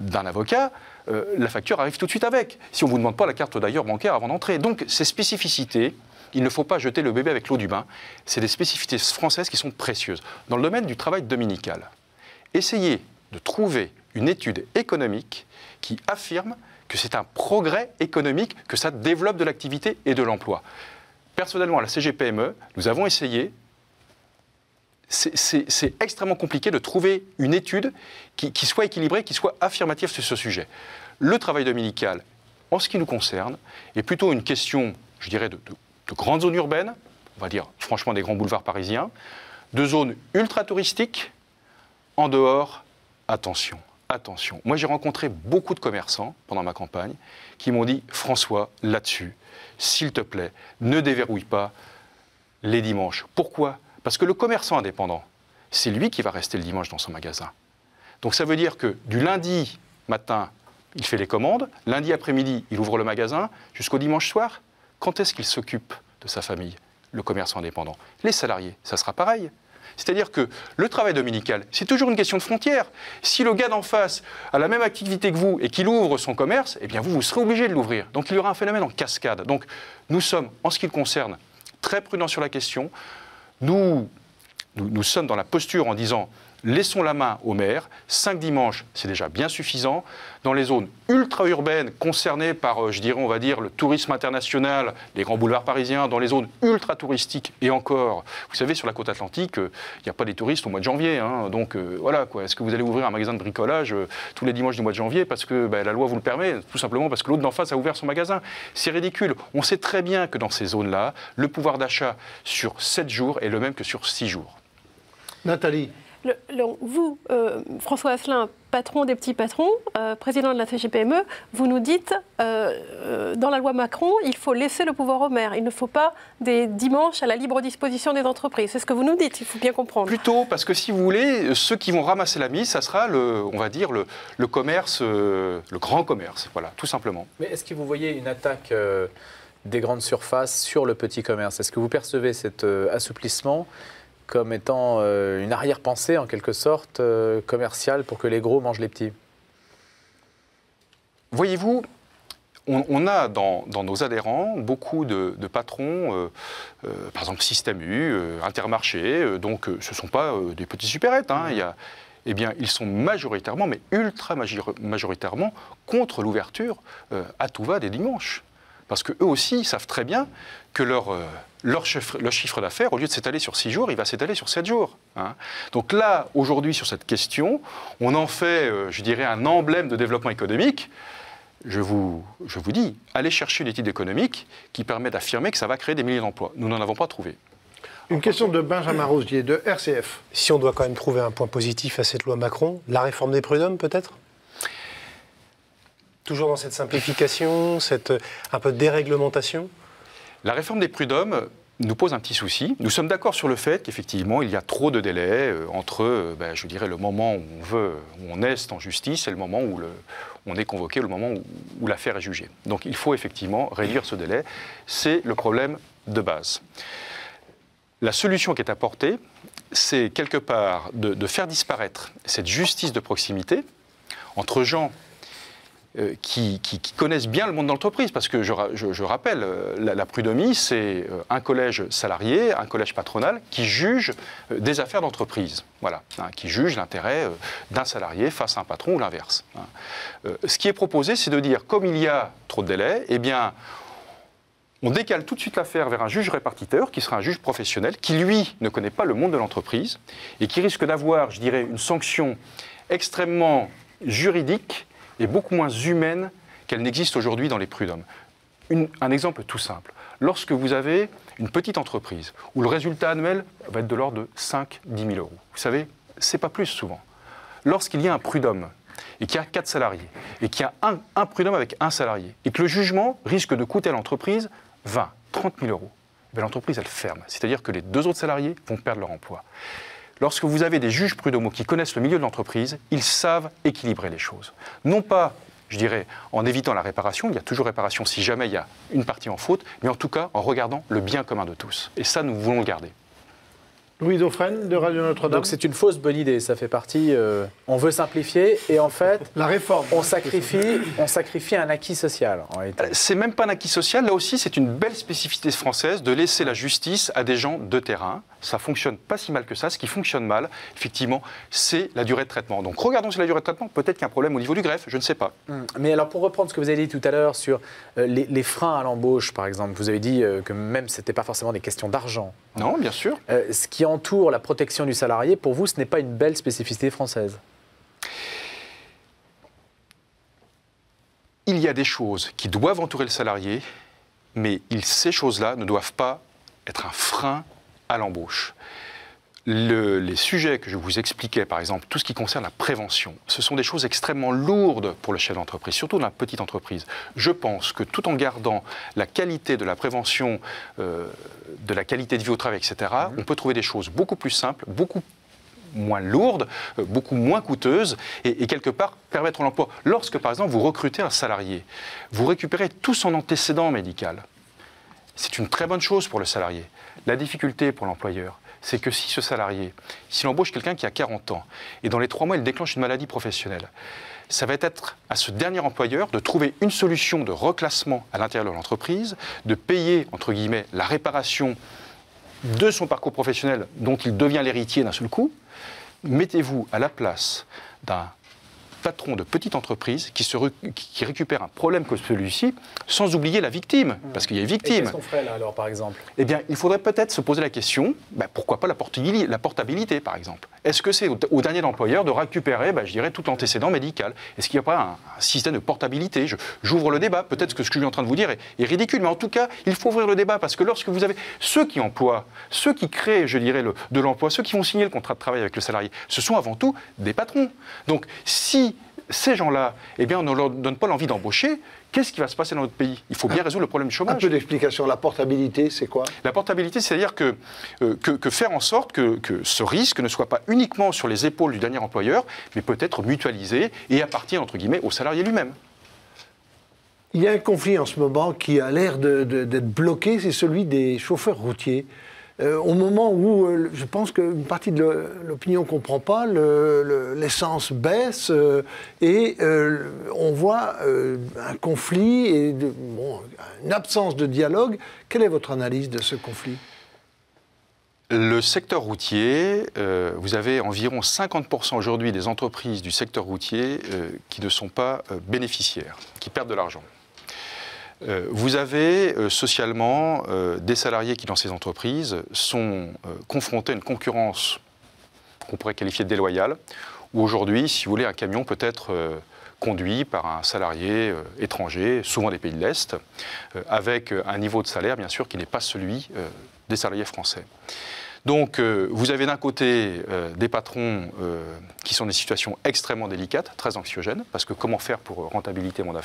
Speaker 2: d'un avocat, la facture arrive tout de suite avec, si on ne vous demande pas la carte d'ailleurs bancaire avant d'entrer. Donc ces spécificités, il ne faut pas jeter le bébé avec l'eau du bain, c'est des spécificités françaises qui sont précieuses. Dans le domaine du travail dominical, essayez de trouver une étude économique qui affirme que c'est un progrès économique, que ça développe de l'activité et de l'emploi. Personnellement, à la CGPME, nous avons essayé. C'est extrêmement compliqué de trouver une étude qui soit équilibrée, qui soit affirmative sur ce sujet. Le travail dominical, en ce qui nous concerne, est plutôt une question, je dirais, de grandes zones urbaines, on va dire franchement des grands boulevards parisiens, de zones ultra-touristiques, en dehors, attention. Attention. Moi, j'ai rencontré beaucoup de commerçants pendant ma campagne qui m'ont dit « François, là-dessus, s'il te plaît, ne déverrouille pas les dimanches. » Pourquoi ? Parce que le commerçant indépendant, c'est lui qui va rester le dimanche dans son magasin. Donc ça veut dire que du lundi matin, il fait les commandes, lundi après-midi, il ouvre le magasin, jusqu'au dimanche soir, quand est-ce qu'il s'occupe de sa famille, le commerçant indépendant? Les salariés, ça sera pareil. C'est-à-dire que le travail dominical, c'est toujours une question de frontière. Si le gars d'en face a la même activité que vous et qu'il ouvre son commerce, eh bien vous serez obligé de l'ouvrir. Donc il y aura un phénomène en cascade. Donc nous sommes, en ce qui le concerne, très prudents sur la question. Nous sommes dans la posture en disant laissons la main au maire. 5 dimanches, c'est déjà bien suffisant. Dans les zones ultra-urbaines concernées par, je dirais, on va dire, le tourisme international, les grands boulevards parisiens, dans les zones ultra-touristiques, et encore, vous savez, sur la côte atlantique, il n'y a pas des touristes au mois de janvier. Donc voilà, quoi. Est-ce que vous allez ouvrir un magasin de bricolage tous les dimanches du mois de janvier parce que la loi vous le permet, tout simplement parce que l'autre d'en face a ouvert son magasin? C'est ridicule. On sait très bien que dans ces zones-là, le pouvoir d'achat sur 7 jours est le même que sur 6 jours.
Speaker 1: Nathalie.
Speaker 3: Vous, François Asselin, patron des petits patrons, président de la CGPME, vous nous dites, dans la loi Macron, il faut laisser le pouvoir au maire. Il ne faut pas des dimanches à la libre disposition des entreprises. C'est ce que vous nous dites, il faut bien comprendre.
Speaker 2: Plutôt, parce que si vous voulez, ceux qui vont ramasser la mise, ça sera, on va dire, le commerce, le grand commerce, voilà, tout simplement.
Speaker 4: Mais est-ce que vous voyez une attaque des grandes surfaces sur le petit commerce? Est-ce que vous percevez cet assouplissement comme étant une arrière-pensée, en quelque sorte, commerciale pour que les gros mangent les petits?
Speaker 2: Voyez-vous, on a dans nos adhérents beaucoup de patrons, par exemple Système U, Intermarché, donc ce ne sont pas des petits supérettes. Eh bien, ils sont majoritairement, mais ultra majoritairement, contre l'ouverture à tout va des dimanches. Parce qu'eux aussi savent très bien que leur chiffre d'affaires, au lieu de s'étaler sur 6 jours, il va s'étaler sur 7 jours. Donc là, aujourd'hui, sur cette question, on en fait, je dirais, un emblème de développement économique. Je vous dis, allez chercher une étude économique qui permet d'affirmer que ça va créer des milliers d'emplois. Nous n'en avons pas trouvé.
Speaker 1: Une question de Benjamin Rosier, de RCF.
Speaker 5: Si on doit quand même trouver un point positif à cette loi Macron, la réforme des prud'hommes, peut-être ? Toujours dans cette simplification, un peu de déréglementation?
Speaker 2: La réforme des prud'hommes nous pose un petit souci. Nous sommes d'accord sur le fait qu'effectivement, il y a trop de délais entre, je dirais, le moment où on est en justice et le moment où on est convoqué, le moment où l'affaire est jugée. Donc il faut effectivement réduire ce délai. C'est le problème de base. La solution qui est apportée, c'est quelque part de faire disparaître cette justice de proximité entre gens qui connaissent bien le monde de l'entreprise, parce que je rappelle, la prud'homie, c'est un collège salarié, un collège patronal qui juge des affaires d'entreprise, voilà, qui juge l'intérêt d'un salarié face à un patron ou l'inverse. Ce qui est proposé, c'est de dire, comme il y a trop de délais, eh bien, on décale tout de suite l'affaire vers un juge répartiteur, qui sera un juge professionnel, qui, lui, ne connaît pas le monde de l'entreprise, et qui risque d'avoir, je dirais, une sanction extrêmement juridique et beaucoup moins humaine qu'elle n'existe aujourd'hui dans les prud'hommes. Un exemple tout simple. Lorsque vous avez une petite entreprise où le résultat annuel va être de l'ordre de 5-10 000 euros, vous savez, c'est pas plus souvent. Lorsqu'il y a un prud'homme et qu'il y a 4 salariés et qu'il y a un prud'homme avec un salarié et que le jugement risque de coûter à l'entreprise 20-30 000 euros, l'entreprise elle ferme. C'est-à-dire que les 2 autres salariés vont perdre leur emploi. Lorsque vous avez des juges prud'homaux qui connaissent le milieu de l'entreprise, ils savent équilibrer les choses. Non pas, je dirais, en évitant la réparation, il y a toujours réparation si jamais il y a une partie en faute, mais en tout cas en regardant le bien commun de tous. Et ça, nous voulons le garder.
Speaker 1: Louis Dauphren de Radio Notre-Dame.
Speaker 4: Donc c'est une fausse bonne idée, ça fait partie... on veut simplifier et en fait...
Speaker 1: La réforme.
Speaker 4: On sacrifie un acquis social, en réalité.
Speaker 2: C'est même pas un acquis social, là aussi c'est une belle spécificité française de laisser la justice à des gens de terrain. Ça fonctionne pas si mal que ça. Ce qui fonctionne mal, effectivement, c'est la durée de traitement. Donc regardons sur la durée de traitement, peut-être qu'il y a un problème au niveau du greffe, je ne sais pas.
Speaker 4: Mais alors pour reprendre ce que vous avez dit tout à l'heure sur les freins à l'embauche, par exemple, vous avez dit que même c'était pas forcément des questions d'argent.
Speaker 2: Non, bien sûr.
Speaker 4: Ce qui entoure la protection du salarié, pour vous, ce n'est pas une belle spécificité française?
Speaker 2: Il y a des choses qui doivent entourer le salarié, mais ces choses-là ne doivent pas être un frein à l'embauche. Les sujets que je vous expliquais, par exemple, tout ce qui concerne la prévention, ce sont des choses extrêmement lourdes pour le chef d'entreprise, surtout dans la petite entreprise. Je pense que tout en gardant la qualité de la prévention, de la qualité de vie au travail, etc., on peut trouver des choses beaucoup plus simples, beaucoup moins lourdes, beaucoup moins coûteuses et quelque part permettre l'emploi. Lorsque, par exemple, vous recrutez un salarié, vous récupérez tout son antécédent médical. C'est une très bonne chose pour le salarié. La difficulté pour l'employeur, c'est que si ce salarié, s'il embauche quelqu'un qui a 40 ans, et dans les 3 mois, il déclenche une maladie professionnelle, ça va être à ce dernier employeur de trouver une solution de reclassement à l'intérieur de l'entreprise, de payer, entre guillemets, la réparation de son parcours professionnel dont il devient l'héritier d'un seul coup. Mettez-vous à la place d'un patron de petite entreprise qui récupère un problème comme celui-ci, sans oublier la victime, parce qu'il y a une victime.
Speaker 4: Qu'est-ce qu'on ferait là alors, par exemple?
Speaker 2: Eh bien, il faudrait peut-être se poser la question, pourquoi pas la portabilité, par exemple. Est-ce que c'est au dernier employeur de récupérer, je dirais, tout l'antécédent médical? Est-ce qu'il n'y a pas un système de portabilité? J'ouvre le débat, peut-être que ce que je suis en train de vous dire est ridicule, mais en tout cas, il faut ouvrir le débat, parce que lorsque vous avez ceux qui emploient, ceux qui créent, je dirais, de l'emploi, ceux qui vont signer le contrat de travail avec le salarié, ce sont avant tout des patrons. Donc, si ces gens-là, on ne leur donne pas l'envie d'embaucher, qu'est-ce qui va se passer dans notre pays? Il faut bien résoudre le problème du chômage.
Speaker 1: Un peu d'explication. La portabilité, c'est quoi?
Speaker 2: La portabilité, c'est-à-dire que faire en sorte que ce risque ne soit pas uniquement sur les épaules du dernier employeur, mais peut-être mutualisé et appartient, entre guillemets, au salarié lui-même.
Speaker 1: Il y a un conflit en ce moment qui a l'air d'être bloqué, c'est celui des chauffeurs routiers. Au moment où je pense qu'une partie de l'opinion ne comprend pas, l'essence baisse et on voit un conflit et une absence de dialogue. Quelle est votre analyse de ce conflit?
Speaker 2: Le secteur routier, vous avez environ 50% aujourd'hui des entreprises du secteur routier qui ne sont pas bénéficiaires, qui perdent de l'argent. Vous avez socialement des salariés qui, dans ces entreprises, sont confrontés à une concurrence qu'on pourrait qualifier de déloyale, où aujourd'hui, si vous voulez, un camion peut être conduit par un salarié étranger, souvent des pays de l'Est, avec un niveau de salaire, bien sûr, qui n'est pas celui des salariés français. Donc, vous avez d'un côté des patrons qui sont dans des situations extrêmement délicates, très anxiogènes, parce que comment faire pour rentabiliser mon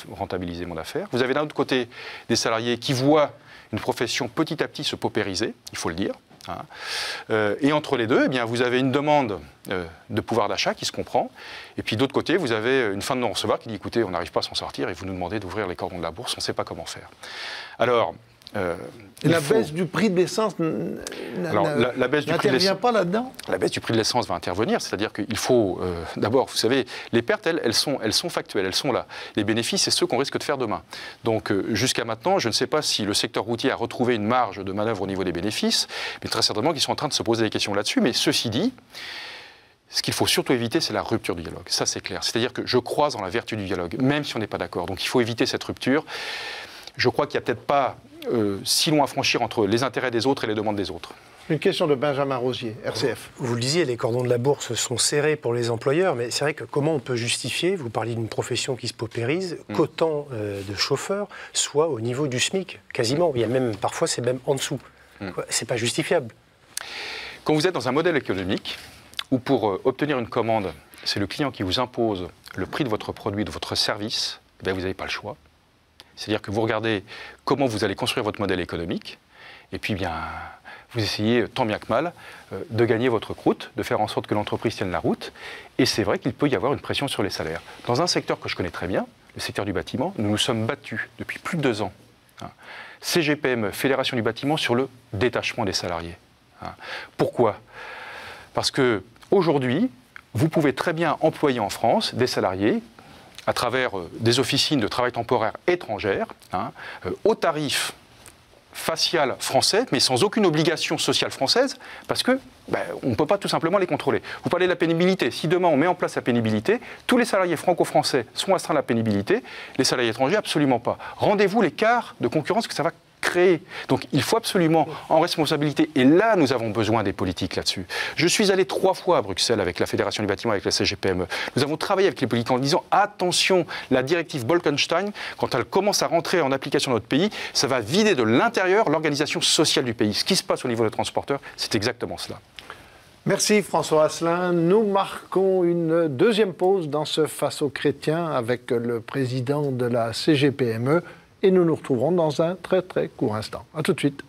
Speaker 2: affaire. Vous avez d'un autre côté des salariés qui voient une profession petit à petit se paupériser, il faut le dire. Et entre les deux, eh bien, vous avez une demande de pouvoir d'achat qui se comprend. Et puis d'autre côté, vous avez une fin de non-recevoir qui dit, écoutez, on n'arrive pas à s'en sortir et vous nous demandez d'ouvrir les cordons de la bourse, on ne sait pas comment faire. Alors...
Speaker 1: la baisse du prix de l'essence n'intervient pas là-dedans?
Speaker 2: La baisse du prix de l'essence va intervenir, c'est-à-dire qu'il faut, d'abord, vous savez, les pertes, elles sont factuelles, elles sont là. Les bénéfices, c'est ceux qu'on risque de faire demain. Donc, jusqu'à maintenant, je ne sais pas si le secteur routier a retrouvé une marge de manœuvre au niveau des bénéfices, mais très certainement qu'ils sont en train de se poser des questions là-dessus. Mais ceci dit, ce qu'il faut surtout éviter, c'est la rupture du dialogue. Ça, c'est clair. C'est-à-dire que je crois en la vertu du dialogue, même si on n'est pas d'accord. Donc, il faut éviter cette rupture. Je crois qu'il n'y a peut-être pas si loin à franchir entre les intérêts des autres et les demandes des autres.
Speaker 1: Une question de Benjamin Rosier, RCF.
Speaker 5: Vous le disiez, les cordons de la bourse sont serrés pour les employeurs, mais c'est vrai que comment on peut justifier, vous parliez d'une profession qui se paupérise, qu'autant de chauffeurs soient au niveau du SMIC, quasiment. Il y a même, parfois, c'est même en dessous. C'est pas justifiable.
Speaker 2: Quand vous êtes dans un modèle économique où pour obtenir une commande, c'est le client qui vous impose le prix de votre produit, de votre service, eh vous n'avez pas le choix. C'est-à-dire que vous regardez comment vous allez construire votre modèle économique, et puis bien, vous essayez tant bien que mal de gagner votre croûte, de faire en sorte que l'entreprise tienne la route. Et c'est vrai qu'il peut y avoir une pression sur les salaires. Dans un secteur que je connais très bien, le secteur du bâtiment, nous nous sommes battus depuis plus de 2 ans. CGPME, Fédération du bâtiment, sur le détachement des salariés. Pourquoi? Parce qu'aujourd'hui, vous pouvez très bien employer en France des salariés à travers des officines de travail temporaire étrangères, au tarif facial français, mais sans aucune obligation sociale française, parce que on ne peut pas tout simplement les contrôler. Vous parlez de la pénibilité. Si demain on met en place la pénibilité, tous les salariés franco-français sont astreints à la pénibilité, les salariés étrangers, absolument pas. Rendez-vous l'écart de concurrence que ça va créer. Donc il faut absolument en responsabilité, et là nous avons besoin des politiques là-dessus. Je suis allé 3 fois à Bruxelles avec la Fédération du bâtiment, avec la CGPME. Nous avons travaillé avec les politiques en disant attention, la directive Bolkestein, quand elle commence à rentrer en application dans notre pays, ça va vider de l'intérieur l'organisation sociale du pays. Ce qui se passe au niveau des transporteurs, c'est exactement cela.
Speaker 1: Merci François Asselin. Nous marquons une deuxième pause dans ce Face aux chrétiens avec le président de la CGPME. Et nous nous retrouverons dans un très très court instant. A tout de suite.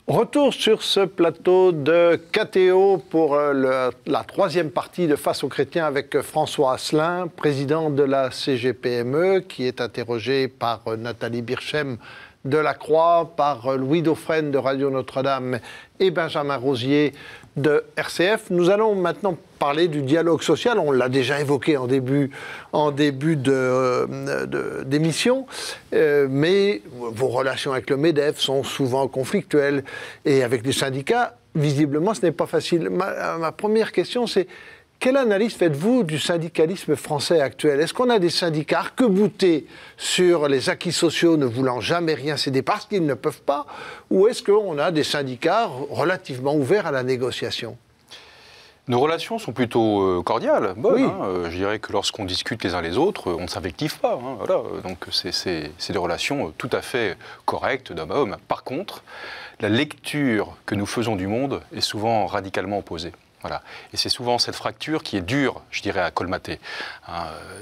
Speaker 1: Retour sur ce plateau de KTO pour la 3e partie de Face aux chrétiens avec François Asselin, président de la CGPME, qui est interrogé par Nathalie Birchem de La Croix, par Louis Dauphren de Radio Notre-Dame et Benjamin Rosier de RCF. Nous allons maintenant parler du dialogue social. On l'a déjà évoqué en début d'émission, mais vos relations avec le MEDEF sont souvent conflictuelles et avec les syndicats, visiblement, ce n'est pas facile. Ma première question, c'est quelle analyse faites-vous du syndicalisme français actuel? Est-ce qu'on a des syndicats arc-boutés sur les acquis sociaux ne voulant jamais rien céder parce qu'ils ne peuvent pas? Ou est-ce qu'on a des syndicats relativement ouverts à la négociation?
Speaker 2: Nos relations sont plutôt cordiales, bonnes.
Speaker 1: Oui.
Speaker 2: Je dirais que lorsqu'on discute les uns les autres, on ne s'invective pas. Voilà. Donc c'est des relations tout à fait correctes d'homme à homme. Par contre, la lecture que nous faisons du monde est souvent radicalement opposée. Voilà. Et c'est souvent cette fracture qui est dure, je dirais, à colmater.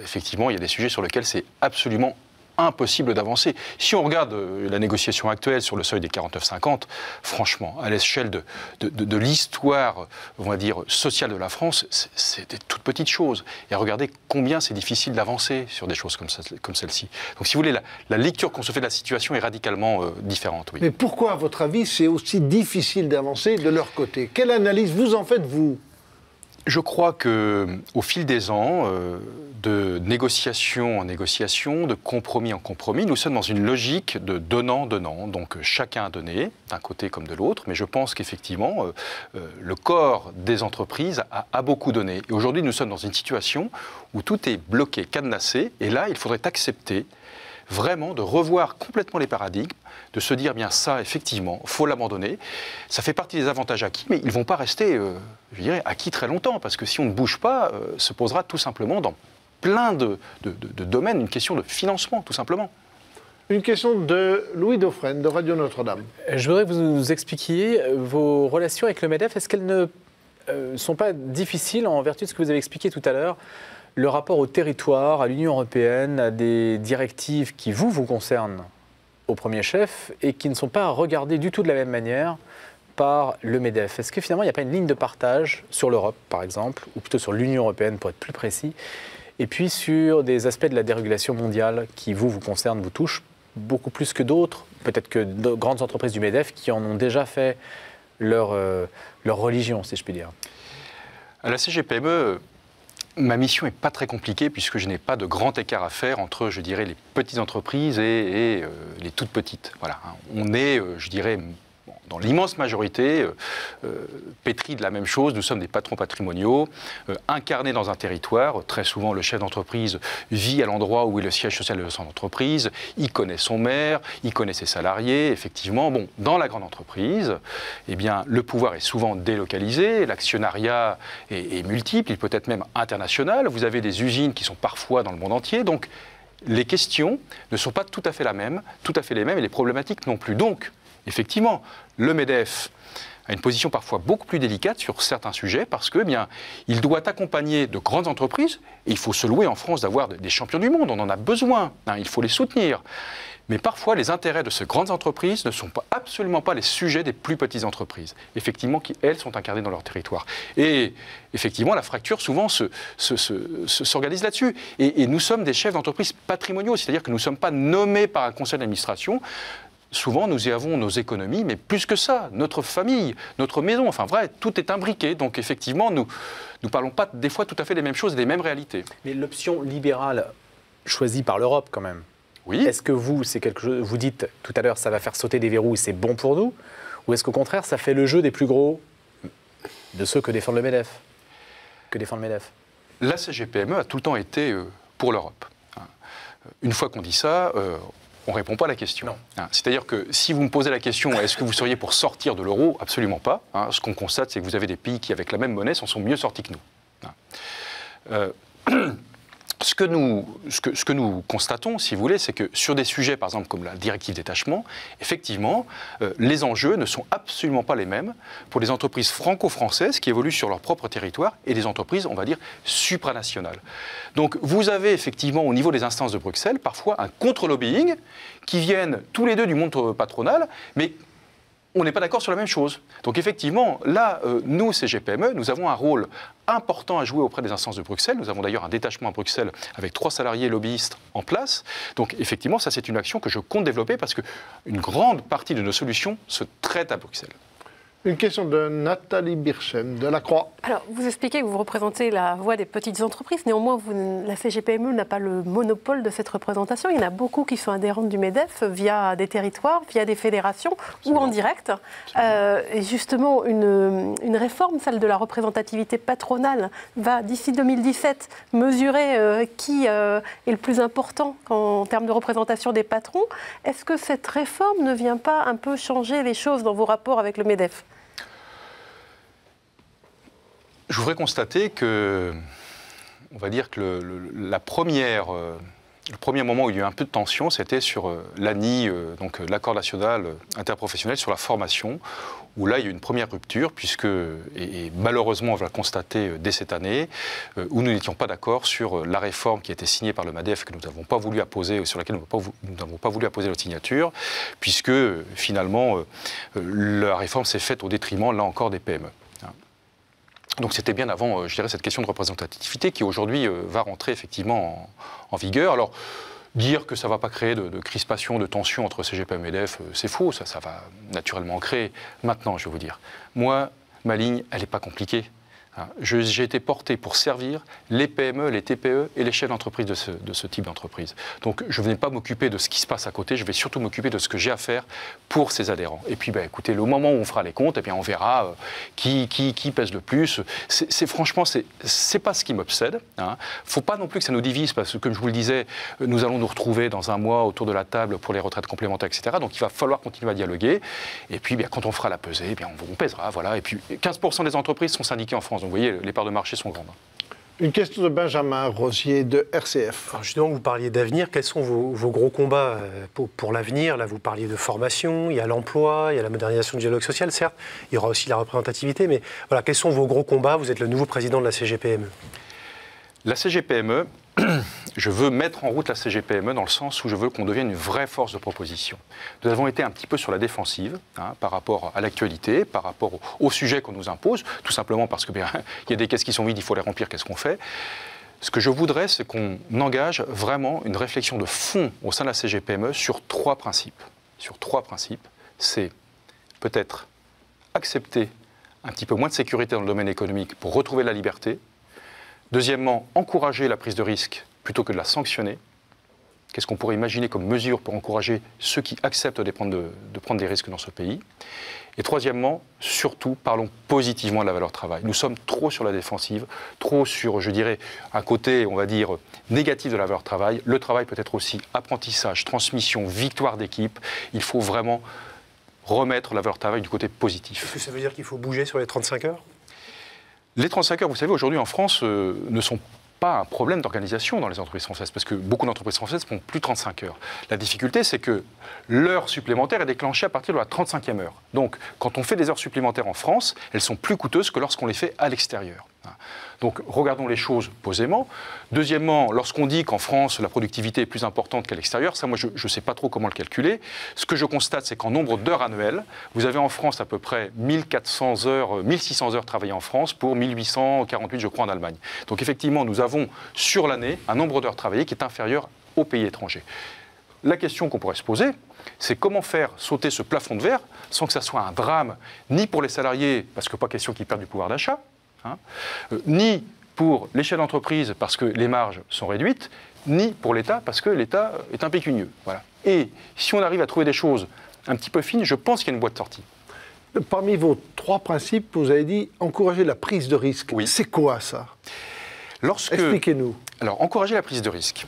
Speaker 2: Effectivement, il y a des sujets sur lesquels c'est absolument impossible d'avancer. Si on regarde la négociation actuelle sur le seuil des 49-50, franchement, à l'échelle de l'histoire, on va dire, sociale de la France, c'est des toutes petites choses. Et regardez combien c'est difficile d'avancer sur des choses comme celle-ci. Donc si vous voulez, la lecture qu'on se fait de la situation est radicalement différente. Oui.
Speaker 1: Mais pourquoi, à votre avis, c'est aussi difficile d'avancer de leur côté? Quelle analyse vous en faites, vous?
Speaker 2: Je crois qu'au fil des ans, de négociation en négociation, de compromis en compromis, nous sommes dans une logique de donnant-donnant. Donc chacun a donné, d'un côté comme de l'autre, mais je pense qu'effectivement, le corps des entreprises a beaucoup donné. Et aujourd'hui, nous sommes dans une situation où tout est bloqué, cadenassé, et là, il faudrait accepter vraiment de revoir complètement les paradigmes, de se dire, bien ça, effectivement, il faut l'abandonner. Ça fait partie des avantages acquis, mais ils ne vont pas rester, je dirais, acquis très longtemps, parce que si on ne bouge pas, se posera tout simplement dans plein de domaines une question de financement, tout simplement.
Speaker 1: Une question de Louis Dauphren de Radio Notre-Dame.
Speaker 4: Je voudrais que vous nous expliquiez vos relations avec le MEDEF. Est-ce qu'elles ne sont pas difficiles en vertu de ce que vous avez expliqué tout à l'heure, le rapport au territoire, à l'Union européenne, à des directives qui vous concernent au premier chef et qui ne sont pas regardées du tout de la même manière par le MEDEF? Est-ce que finalement il n'y a pas une ligne de partage sur l'Europe par exemple, ou plutôt sur l'Union européenne pour être plus précis, et puis sur des aspects de la dérégulation mondiale qui vous concernent, vous touchent beaucoup plus que d'autres, peut-être que de grandes entreprises du MEDEF qui en ont déjà fait leur religion, si je puis dire?
Speaker 2: À la CGPME, ma mission n'est pas très compliquée puisque je n'ai pas de grand écart à faire entre, je dirais, les petites entreprises et les toutes petites. Voilà. On est, je dirais, dans l'immense majorité, pétris de la même chose. Nous sommes des patrons patrimoniaux, incarnés dans un territoire. Très souvent, le chef d'entreprise vit à l'endroit où est le siège social de son entreprise. Il connaît son maire, il connaît ses salariés. Effectivement, bon, dans la grande entreprise, eh bien, le pouvoir est souvent délocalisé, l'actionnariat est multiple, il peut être même international. Vous avez des usines qui sont parfois dans le monde entier. Donc, les questions ne sont pas tout à fait les mêmes, et les problématiques non plus. Donc, effectivement, le MEDEF a une position parfois beaucoup plus délicate sur certains sujets parce que, bien, il doit accompagner de grandes entreprises. Et il faut se louer en France d'avoir des champions du monde. On en a besoin. Hein, il faut les soutenir. Mais parfois, les intérêts de ces grandes entreprises ne sont absolument pas les sujets des plus petites entreprises, effectivement, qui, elles, sont incarnées dans leur territoire. Et effectivement, la fracture, souvent, s'organise là-dessus. Et nous sommes des chefs d'entreprise patrimoniaux, c'est-à-dire que nous ne sommes pas nommés par un conseil d'administration. Souvent, nous y avons nos économies, mais plus que ça, notre famille, notre maison, enfin vrai, tout est imbriqué. Donc effectivement, nous ne parlons pas des fois tout à fait des mêmes choses et des mêmes réalités.
Speaker 4: Mais l'option libérale choisie par l'Europe quand même,
Speaker 2: oui.
Speaker 4: Est-ce que c'est quelque chose, vous dites tout à l'heure, ça va faire sauter des verrous et c'est bon pour nous? Ou est-ce qu'au contraire, ça fait le jeu des plus gros, de ceux que défend le MEDEF?
Speaker 2: La CGPME a tout le temps été pour l'Europe. Une fois qu'on dit ça, on ne répond pas à la question. C'est-à-dire que si vous me posez la question, est-ce que vous seriez pour sortir de l'euro? Absolument pas. Ce qu'on constate, c'est que vous avez des pays qui, avec la même monnaie, s'en sont mieux sortis que nous. Ce que nous constatons, si vous voulez, c'est que sur des sujets, par exemple, comme la directive détachement, effectivement, les enjeux ne sont absolument pas les mêmes pour les entreprises franco-françaises qui évoluent sur leur propre territoire et des entreprises, on va dire, supranationales. Donc, vous avez effectivement, au niveau des instances de Bruxelles, parfois un contre-lobbying qui viennent tous les deux du monde patronal, mais on n'est pas d'accord sur la même chose. Donc effectivement, là, nous, CGPME, nous avons un rôle important à jouer auprès des instances de Bruxelles. Nous avons d'ailleurs un détachement à Bruxelles avec 3 salariés lobbyistes en place. Donc effectivement, ça c'est une action que je compte développer parce qu'une grande partie de nos solutions se traitent à Bruxelles.
Speaker 1: Une question de Nathalie Birchem, de La Croix.
Speaker 3: Alors, vous expliquez que vous représentez la voix des petites entreprises. Néanmoins, la CGPME n'a pas le monopole de cette représentation. Il y en a beaucoup qui sont adhérentes du MEDEF via des territoires, via des fédérations ou en direct. Et justement, une réforme, celle de la représentativité patronale, va d'ici 2017 mesurer qui est le plus important en termes de représentation des patrons. Est-ce que cette réforme ne vient pas un peu changer les choses dans vos rapports avec le MEDEF ?
Speaker 2: Je voudrais constater que, on va dire que le premier moment où il y a eu un peu de tension, c'était sur l'ANI, donc l'accord national interprofessionnel sur la formation, où là il y a eu une première rupture, puisque, et malheureusement on va le constater dès cette année, où nous n'étions pas d'accord sur la réforme qui a été signée par le MADEF, que nous n'avons pas voulu apposer, sur laquelle nous n'avons pas voulu apposer notre signature, puisque finalement la réforme s'est faite au détriment, là encore, des PME. Donc c'était bien avant, je dirais, cette question de représentativité qui aujourd'hui va rentrer effectivement en vigueur. Alors, dire que ça ne va pas créer de crispation, de tension entre CGPME et MEDEF, c'est faux, ça va naturellement en créer. Maintenant, je vais vous dire, moi, ma ligne, elle n'est pas compliquée. J'ai été porté pour servir les PME, les TPE et les chefs d'entreprise de ce type d'entreprise. Donc je ne venais pas m'occuper de ce qui se passe à côté, je vais surtout m'occuper de ce que j'ai à faire pour ces adhérents. Et puis écoutez, le moment où on fera les comptes, on verra qui pèse le plus. Franchement, c'est pas ce qui m'obsède. Il ne faut pas non plus que ça nous divise, parce que comme je vous le disais, nous allons nous retrouver dans un mois autour de la table pour les retraites complémentaires, etc. Donc il va falloir continuer à dialoguer. Et puis quand on fera la pesée, on pèsera. Voilà. Et puis 15% des entreprises sont syndiquées en France. Donc vous voyez, les parts de marché sont grandes.
Speaker 1: Une question de Benjamin Rosier de RCF.
Speaker 5: Alors justement, vous parliez d'avenir. Quels sont vos gros combats pour l'avenir? Là, vous parliez de formation, il y a l'emploi, il y a la modernisation du dialogue social, certes. Il y aura aussi la représentativité. Mais voilà, quels sont vos gros combats? Vous êtes le nouveau président de la CGPME.
Speaker 2: La CGPME, je veux mettre en route la CGPME dans le sens où je veux qu'on devienne une vraie force de proposition. Nous avons été un petit peu sur la défensive par rapport à l'actualité, par rapport au sujet qu'on nous impose, tout simplement parce qu'il y a des caisses qui sont vides, il faut les remplir, qu'est-ce qu'on fait? Ce que je voudrais, c'est qu'on engage vraiment une réflexion de fond au sein de la CGPME sur 3 principes. Sur 3 principes, c'est peut-être accepter un petit peu moins de sécurité dans le domaine économique pour retrouver la liberté. Deuxièmement, encourager la prise de risque plutôt que de la sanctionner. Qu'est-ce qu'on pourrait imaginer comme mesure pour encourager ceux qui acceptent de prendre des risques dans ce pays? Et troisièmement, surtout, parlons positivement de la valeur travail. Nous sommes trop sur la défensive, trop sur, je dirais, un côté, on va dire, négatif de la valeur travail. Le travail peut être aussi apprentissage, transmission, victoire d'équipe. Il faut vraiment remettre la valeur travail du côté positif.
Speaker 5: Est-ce que ça veut dire qu'il faut bouger sur les 35 heures?
Speaker 2: Les 35 heures, vous savez, aujourd'hui en France, ne sont pas un problème d'organisation dans les entreprises françaises, parce que beaucoup d'entreprises françaises font plus de 35 heures. La difficulté, c'est que l'heure supplémentaire est déclenchée à partir de la 35e heure. Donc, quand on fait des heures supplémentaires en France, elles sont plus coûteuses que lorsqu'on les fait à l'extérieur. Donc, regardons les choses posément. Deuxièmement, lorsqu'on dit qu'en France, la productivité est plus importante qu'à l'extérieur, ça, moi, je ne sais pas trop comment le calculer. Ce que je constate, c'est qu'en nombre d'heures annuelles, vous avez en France à peu près 1400 heures, 1600 heures travaillées en France pour 1848, je crois, en Allemagne. Donc, effectivement, nous avons sur l'année un nombre d'heures travaillées qui est inférieur aux pays étrangers. La question qu'on pourrait se poser, c'est comment faire sauter ce plafond de verre sans que ça soit un drame, ni pour les salariés, parce que pas question qu'ils perdent du pouvoir d'achat, ni pour les chefs d'entreprise parce que les marges sont réduites, ni pour l'État parce que l'État est impécunieux. Voilà. Et si on arrive à trouver des choses un petit peu fines, je pense qu'il y a une voie de sortie.
Speaker 1: Parmi vos 3 principes, vous avez dit encourager la prise de risque.
Speaker 2: Oui.
Speaker 1: C'est quoi ça? Expliquez-nous.
Speaker 2: Alors, encourager la prise de risque.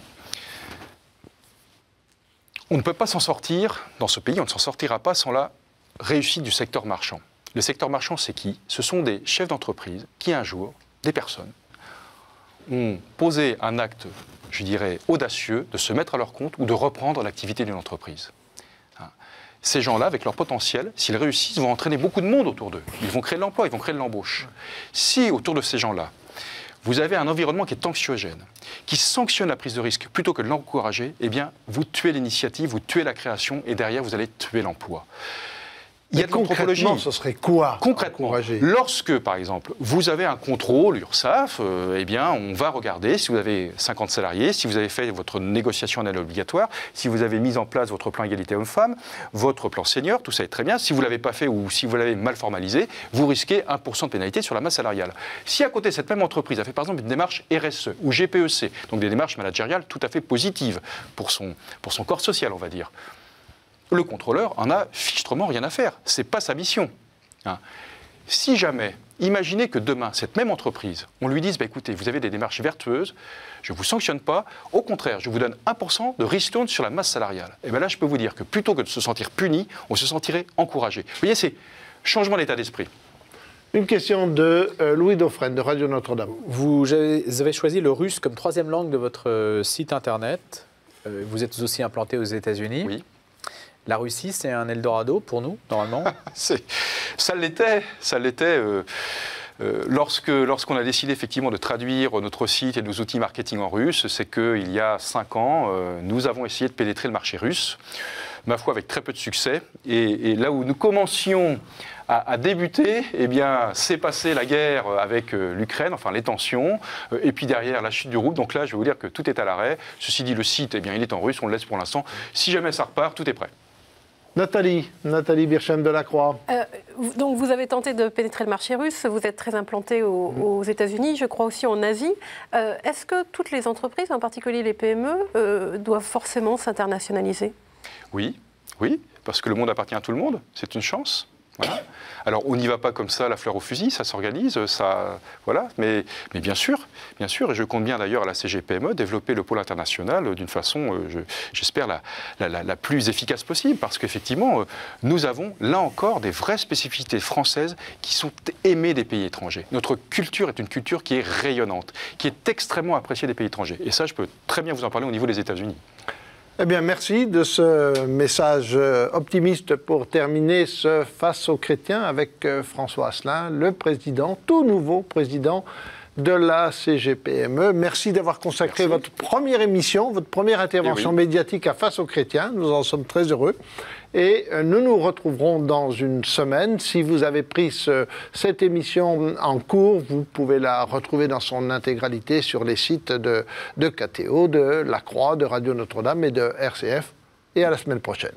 Speaker 2: On ne peut pas s'en sortir dans ce pays, on ne s'en sortira pas sans la réussite du secteur marchand. Le secteur marchand, c'est qui? Ce sont des chefs d'entreprise qui, un jour, des personnes, ont posé un acte, je dirais, audacieux de se mettre à leur compte ou de reprendre l'activité d'une entreprise. Ces gens-là, avec leur potentiel, s'ils réussissent, vont entraîner beaucoup de monde autour d'eux. Ils vont créer de l'emploi, ils vont créer de l'embauche. Si, autour de ces gens-là, vous avez un environnement qui est anxiogène, qui sanctionne la prise de risque plutôt que de l'encourager, eh bien, vous tuez l'initiative, vous tuez la création et derrière, vous allez tuer l'emploi. Il y a de l'anthropologie.
Speaker 1: Concrètement, ce serait quoi?
Speaker 2: Concrètement, lorsque, par exemple, vous avez un contrôle URSSAF, eh bien, on va regarder si vous avez 50 salariés, si vous avez fait votre négociation annuelle obligatoire, si vous avez mis en place votre plan égalité homme-femme, votre plan senior, tout ça est très bien. Si vous ne l'avez pas fait ou si vous l'avez mal formalisé, vous risquez 1% de pénalité sur la masse salariale. Si à côté, cette même entreprise a fait par exemple une démarche RSE ou GPEC, donc des démarches managériales tout à fait positives pour son corps social, on va dire, le contrôleur en a fichtrement rien à faire. Ce n'est pas sa mission. Si jamais, imaginez que demain, cette même entreprise, on lui dise, écoutez, vous avez des démarches vertueuses, je ne vous sanctionne pas, au contraire, je vous donne 1% de ristourne sur la masse salariale. Et bien là, je peux vous dire que plutôt que de se sentir puni, on se sentirait encouragé. Vous voyez, c'est changement d'état d'esprit.
Speaker 1: Une question de Louis Dauphren de Radio Notre-Dame.
Speaker 4: Vous avez choisi le russe comme 3e langue de votre site internet. Vous êtes aussi implanté aux États-Unis.
Speaker 2: Oui.
Speaker 4: La Russie, c'est un Eldorado pour nous, normalement?
Speaker 2: Ça l'était. Lorsqu'on a décidé effectivement de traduire notre site et nos outils marketing en russe, c'est qu'il y a 5 ans, nous avons essayé de pénétrer le marché russe, ma foi avec très peu de succès. Et là où nous commencions à débuter, eh bien, c'est passé la guerre avec l'Ukraine, enfin les tensions, et puis derrière la chute du rouble. Donc là, je vais vous dire que tout est à l'arrêt. Ceci dit, le site, eh bien, il est en russe, on le laisse pour l'instant. Si jamais ça repart, tout est prêt.
Speaker 1: Nathalie Birchem de la Croix.
Speaker 3: Donc vous avez tenté de pénétrer le marché russe, vous êtes très implanté aux États-Unis, je crois aussi en Asie. Est-ce que toutes les entreprises, en particulier les PME, doivent forcément s'internationaliser?
Speaker 2: Oui, parce que le monde appartient à tout le monde, c'est une chance. Voilà. Alors, on n'y va pas comme ça, la fleur au fusil, ça s'organise, ça, voilà. Mais bien sûr, et je compte bien d'ailleurs à la CGPME développer le pôle international d'une façon, j'espère, la plus efficace possible, parce qu'effectivement, nous avons là encore des vraies spécificités françaises qui sont aimées des pays étrangers. Notre culture est une culture qui est rayonnante, qui est extrêmement appréciée des pays étrangers. Et ça, je peux très bien vous en parler au niveau des États-Unis.
Speaker 1: Eh bien, merci de ce message optimiste pour terminer ce Face aux chrétiens avec François Asselin, le président, tout nouveau président de la CGPME. Merci d'avoir consacré votre première émission, votre première intervention médiatique à Face aux chrétiens. Nous en sommes très heureux. Et nous nous retrouverons dans une semaine. Si vous avez pris cette émission en cours, vous pouvez la retrouver dans son intégralité sur les sites de KTO, de La Croix, de Radio Notre-Dame et de RCF. Et à la semaine prochaine.